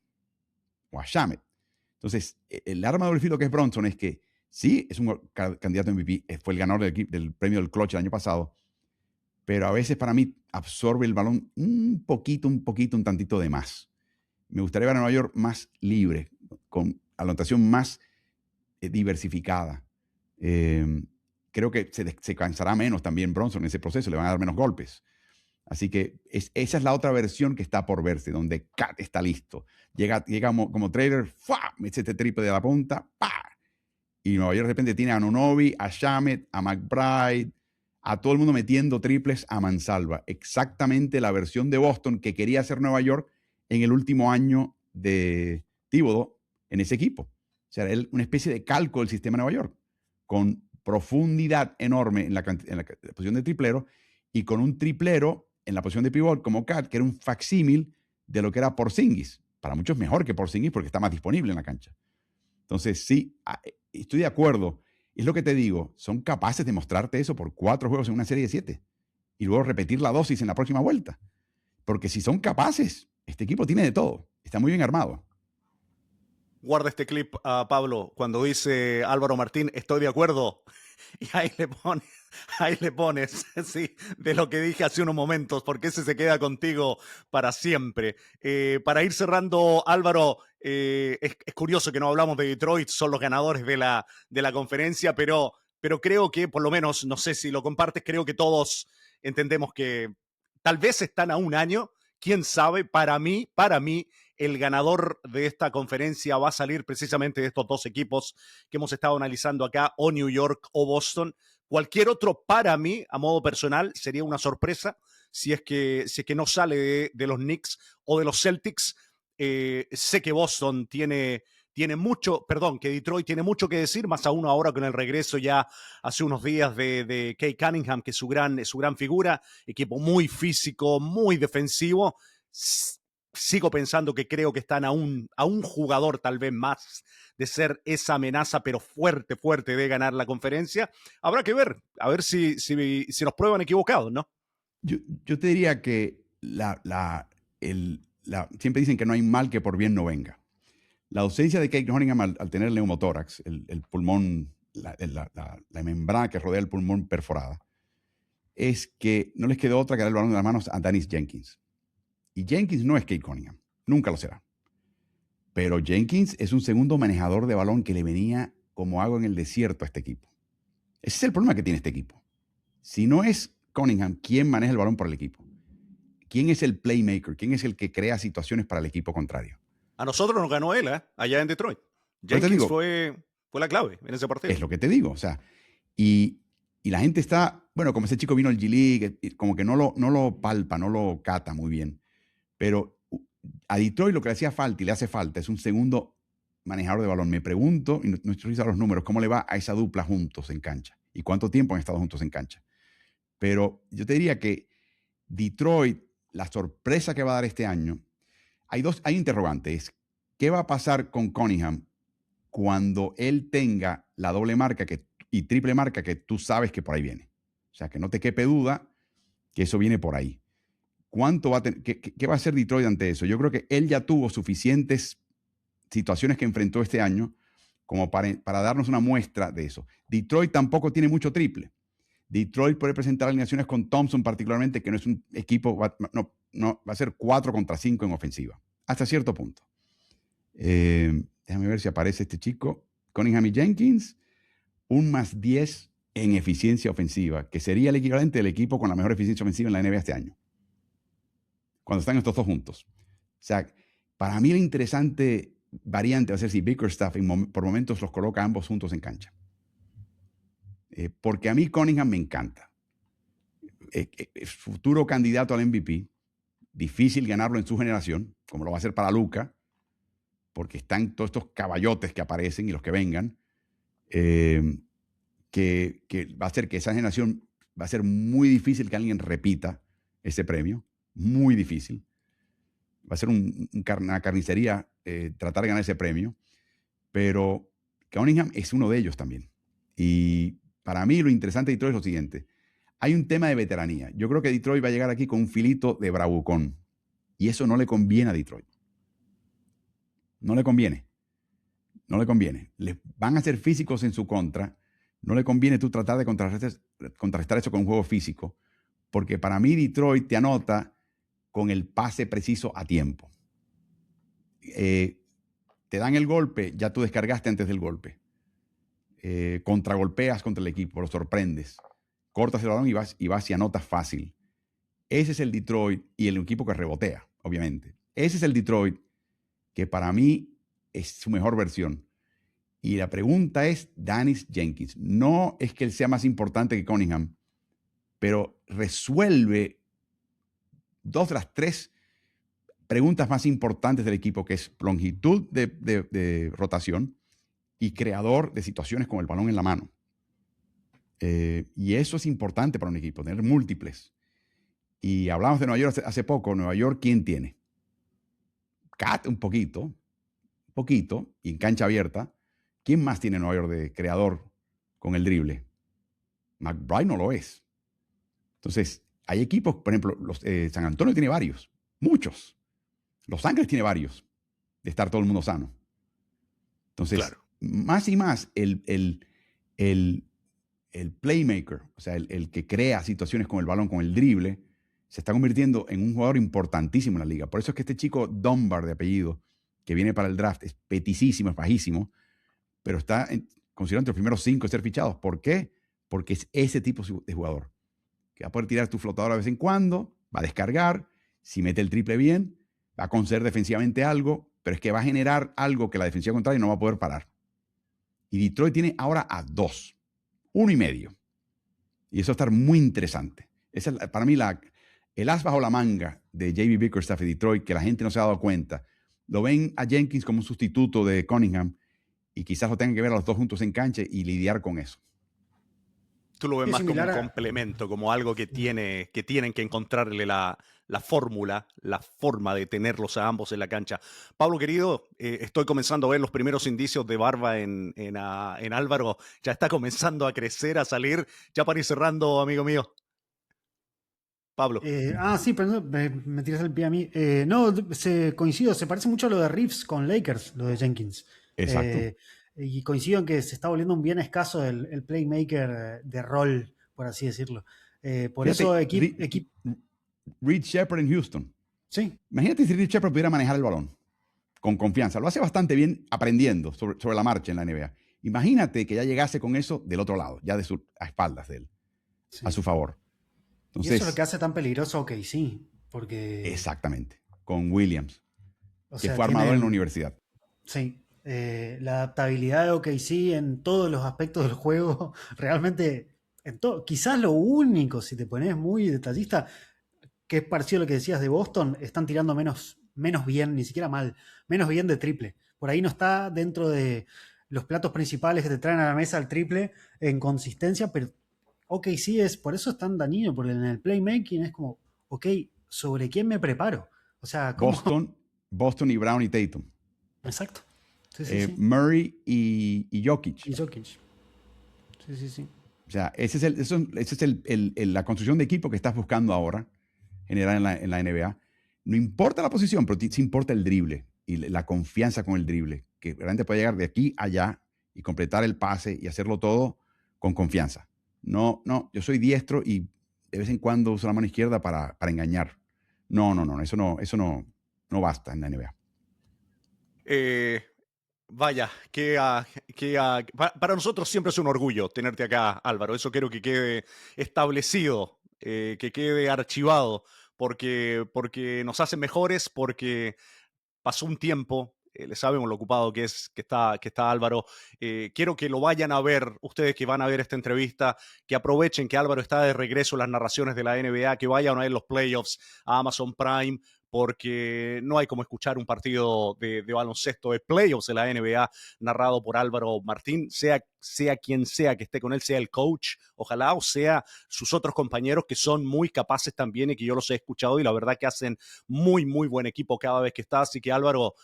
O a Shamet. Entonces, el arma de doble filo que es Brunson es que sí, es un candidato a MVP, fue el ganador del premio del clutch el año pasado, pero a veces para mí absorbe el balón un tantito de más. Me gustaría ver a Nueva York más libre, con anotación más diversificada. creo que se cansará menos también Bronson en ese proceso, le van a dar menos golpes. Así que esa es la otra versión que está por verse, donde Cat está listo. Llega como trailer, ¡fua! Mete este triple de la punta, ¡pa! Y Nueva York de repente tiene a Anunoby, a Shamet, a McBride, a todo el mundo metiendo triples a mansalva. Exactamente la versión de Boston que quería hacer Nueva York en el último año de Thibodeau en ese equipo. O sea, era una especie de calco del sistema de Nueva York, con profundidad enorme en la posición de triplero y con un triplero en la posición de pivot como Cat, que era un facsímil de lo que era Porzingis. Para muchos mejor que Porzingis porque está más disponible en la cancha. Entonces, sí, estoy de acuerdo. Es lo que te digo, son capaces de mostrarte eso por 4 juegos en una serie de 7 y luego repetir la dosis en la próxima vuelta. Porque si son capaces, este equipo tiene de todo. Está muy bien armado. Guarda este clip, Pablo, cuando dice Álvaro Martín, estoy de acuerdo. Y ahí le pones, sí, de lo que dije hace unos momentos, porque ese se queda contigo para siempre. Para ir cerrando, Álvaro, es curioso que no hablamos de Detroit, son los ganadores de la conferencia, pero creo que, por lo menos, no sé si lo compartes, creo que todos entendemos que tal vez están a un año, quién sabe, para mí, el ganador de esta conferencia va a salir precisamente de estos dos equipos que hemos estado analizando acá, o New York o Boston. Cualquier otro, para mí, a modo personal, sería una sorpresa si es que no sale de los Knicks o de los Celtics. Sé que Boston tiene mucho, perdón, que Detroit tiene mucho que decir, más aún ahora con el regreso ya hace unos días de Kay Cunningham, que es su gran figura, equipo muy físico, muy defensivo. Sigo pensando que creo que están a un jugador tal vez más de ser esa amenaza, pero fuerte de ganar la conferencia. Habrá que ver, a ver si nos prueban equivocados, ¿no? Yo te diría que siempre dicen que no hay mal que por bien no venga. La ausencia de Kate Cunningham al tener neumotórax, el pulmón, la membrana que rodea el pulmón perforada, es que no les quedó otra que dar el balón de las manos a Dennis Jenkins. Y Jenkins no es Kate Cunningham, nunca lo será. Pero Jenkins es un segundo manejador de balón que le venía como agua en el desierto a este equipo. Ese es el problema que tiene este equipo. Si no es Cunningham, ¿quién maneja el balón por el equipo? ¿Quién es el playmaker? ¿Quién es el que crea situaciones para el equipo contrario? A nosotros nos ganó él, allá en Detroit. Jenkins fue la clave en ese partido. Es lo que te digo. O sea, y la gente está, bueno, como ese chico vino al G-League, como que no lo palpa, no lo cata muy bien. Pero a Detroit lo que le hacía falta y le hace falta es un segundo manejador de balón. Me pregunto, y no estoy usando los números, ¿cómo le va a esa dupla juntos en cancha? ¿Y cuánto tiempo han estado juntos en cancha? Pero yo te diría que Detroit, la sorpresa que va a dar este año, hay interrogantes. ¿Qué va a pasar con Cunningham cuando él tenga la doble marca y triple marca que tú sabes que por ahí viene? O sea, que no te quepe duda que eso viene por ahí. ¿Qué va a hacer Detroit ante eso? Yo creo que él ya tuvo suficientes situaciones que enfrentó este año como para darnos una muestra de eso. Detroit tampoco tiene mucho triple. Detroit puede presentar alineaciones con Thompson particularmente, que no es un equipo, va a ser 4 contra 5 en ofensiva, hasta cierto punto. Déjame ver si aparece este chico. Cunningham y Jenkins, un +10 en eficiencia ofensiva, que sería el equivalente del equipo con la mejor eficiencia ofensiva en la NBA este año, cuando están estos dos juntos. O sea, para mí la interesante variante va a ser si Bickerstaff por momentos los coloca ambos juntos en cancha. Porque a mí Cunningham me encanta. Futuro candidato al MVP. Difícil ganarlo en su generación, como lo va a hacer para Luka, porque están todos estos caballotes que aparecen y los que vengan, que va a hacer que esa generación va a ser muy difícil que alguien repita ese premio. Muy difícil. Va a ser una carnicería tratar de ganar ese premio. Pero Cunningham es uno de ellos también. Y para mí lo interesante de Detroit es lo siguiente. Hay un tema de veteranía. Yo creo que Detroit va a llegar aquí con un filito de bravucón. Y eso no le conviene a Detroit. No le conviene. No le conviene. Les van a ser físicos en su contra. No le conviene tú tratar de contrarrestar eso con un juego físico. Porque para mí Detroit te anota con el pase preciso a tiempo. Te dan el golpe, ya tú descargaste antes del golpe. contragolpeas contra el equipo, lo sorprendes, cortas el balón y vas y anotas fácil. Ese es el Detroit y el equipo que rebotea, obviamente. Ese es el Detroit que para mí es su mejor versión. Y la pregunta es Dennis Jenkins. No es que él sea más importante que Cunningham, pero resuelve 2 de las 3 preguntas más importantes del equipo, que es longitud de rotación y creador de situaciones con el balón en la mano. Y eso es importante para un equipo, tener múltiples. Y hablamos de Nueva York hace poco. Nueva York, ¿quién tiene? Cat, un poquito, y en cancha abierta. ¿Quién más tiene Nueva York de creador con el drible? McBride no lo es. Entonces, hay equipos, por ejemplo, San Antonio tiene varios, muchos. Los Ángeles tiene varios, de estar todo el mundo sano. Entonces, Claro. más y más, el playmaker, o sea, el que crea situaciones con el balón, con el drible, se está convirtiendo en un jugador importantísimo en la liga. Por eso es que este chico Dunbar, de apellido, que viene para el draft, es peticísimo, es bajísimo, pero está considerado entre los primeros 5 de ser fichados. ¿Por qué? Porque es ese tipo de jugador, que va a poder tirar tu flotador de vez en cuando, va a descargar, si mete el triple bien, va a conceder defensivamente algo, pero es que va a generar algo que la defensiva contraria no va a poder parar. Y Detroit tiene ahora a 2, 1.5. Y eso va a estar muy interesante. Esa es para mí el as bajo la manga de J.B. Bickerstaff y Detroit, que la gente no se ha dado cuenta. Lo ven a Jenkins como un sustituto de Cunningham y quizás lo tengan que ver a los dos juntos en cancha y lidiar con eso. Tú lo ves Es más como un similar a- complemento, como algo que tienen que encontrarle la fórmula, la forma de tenerlos a ambos en la cancha. Pablo, querido, estoy comenzando a ver los primeros indicios de barba en Álvaro. Ya está comenzando a crecer, a salir. Ya para ir cerrando, amigo mío. Pablo. Sí, pero no, me tiras el pie a mí. No, coincido, se parece mucho a lo de Reeves con Lakers, lo de Jenkins. Exacto. Y coincido en que se está volviendo un bien escaso el playmaker de rol, por así decirlo. Por Fíjate, eso equipo. Reed Sheppard en Houston. Sí, Imagínate si Reed Sheppard pudiera manejar el balón con confianza. Lo hace bastante bien aprendiendo sobre la marcha en la NBA. Imagínate que ya llegase con eso del otro lado, ya a espaldas de él, sí. a su favor. Y Entonces, eso es lo que hace tan peligroso OKC, porque, exactamente, con Williams, o que sea, fue armador en la tienen- universidad. Sí, la adaptabilidad de OKC en todos los aspectos del juego, realmente, quizás lo único, si te pones muy detallista, que es parecido a lo que decías de Boston, están tirando menos bien, ni siquiera mal, menos bien de triple. Por ahí no está dentro de los platos principales que te traen a la mesa el triple en consistencia, pero OKC por eso es tan dañino, porque en el playmaking es como, ok, ¿sobre quién me preparo? O sea, ¿cómo? Boston y Brown y Tatum. Exacto. Sí, sí, sí. Murray y Jokic. Y Jokic. Sí, sí, sí. O sea, esa es la construcción de equipo que estás buscando ahora, generar en la NBA. No importa la posición, pero sí importa el drible y la confianza con el drible, que realmente puede llegar de aquí a allá y completar el pase y hacerlo todo con confianza. No, yo soy diestro y de vez en cuando uso la mano izquierda para engañar. No, eso no basta en la NBA. Vaya, para nosotros siempre es un orgullo tenerte acá, Álvaro. Eso quiero que quede establecido, que quede archivado, porque nos hacen mejores, porque pasó un tiempo, le sabemos lo ocupado que está Álvaro. Quiero que lo vayan a ver, ustedes que van a ver esta entrevista, que aprovechen que Álvaro está de regreso en las narraciones de la NBA, que vayan a ver los playoffs a Amazon Prime, porque no hay como escuchar un partido de baloncesto de playoffs de la NBA narrado por Álvaro Martín, sea quien sea que esté con él, sea el coach, ojalá, o sea sus otros compañeros que son muy capaces también y que yo los he escuchado y la verdad que hacen muy, muy buen equipo cada vez que está. Así que Álvaro,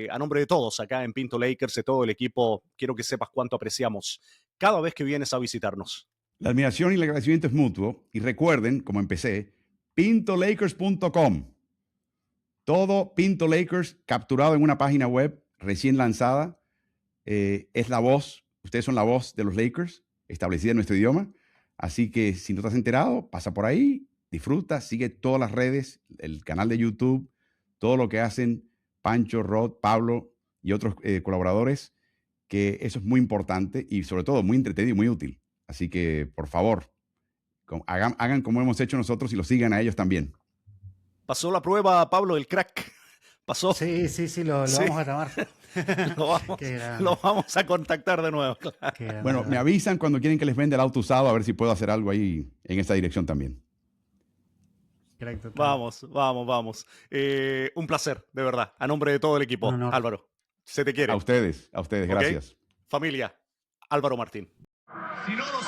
a nombre de todos acá en Pinto Lakers, de todo el equipo, quiero que sepas cuánto apreciamos cada vez que vienes a visitarnos. La admiración y el agradecimiento es mutuo. Y recuerden, como empecé, pintolakers.com. Todo Pinto Lakers capturado en una página web recién lanzada. Es la voz, ustedes son la voz de los Lakers, establecida en nuestro idioma. Así que si no te has enterado, pasa por ahí, disfruta, sigue todas las redes, el canal de YouTube, todo lo que hacen Pancho, Rod, Pablo y otros colaboradores. que eso es muy importante y sobre todo muy entretenido y muy útil. Así que, por favor, hagan como hemos hecho nosotros y lo sigan a ellos también. Pasó la prueba, Pablo, el crack. Pasó. Sí, lo Sí. vamos a tomar. Qué grande. Lo vamos a contactar de nuevo. Qué grande, Bueno, me avisan cuando quieren que les venda el auto usado, a ver si puedo hacer algo ahí en esa dirección también. crack total. Vamos. Un placer, de verdad. A nombre de todo el equipo, Un honor. Álvaro. Se te quiere. A ustedes, ¿Ok? gracias. Familia, Álvaro Martín. Si no lo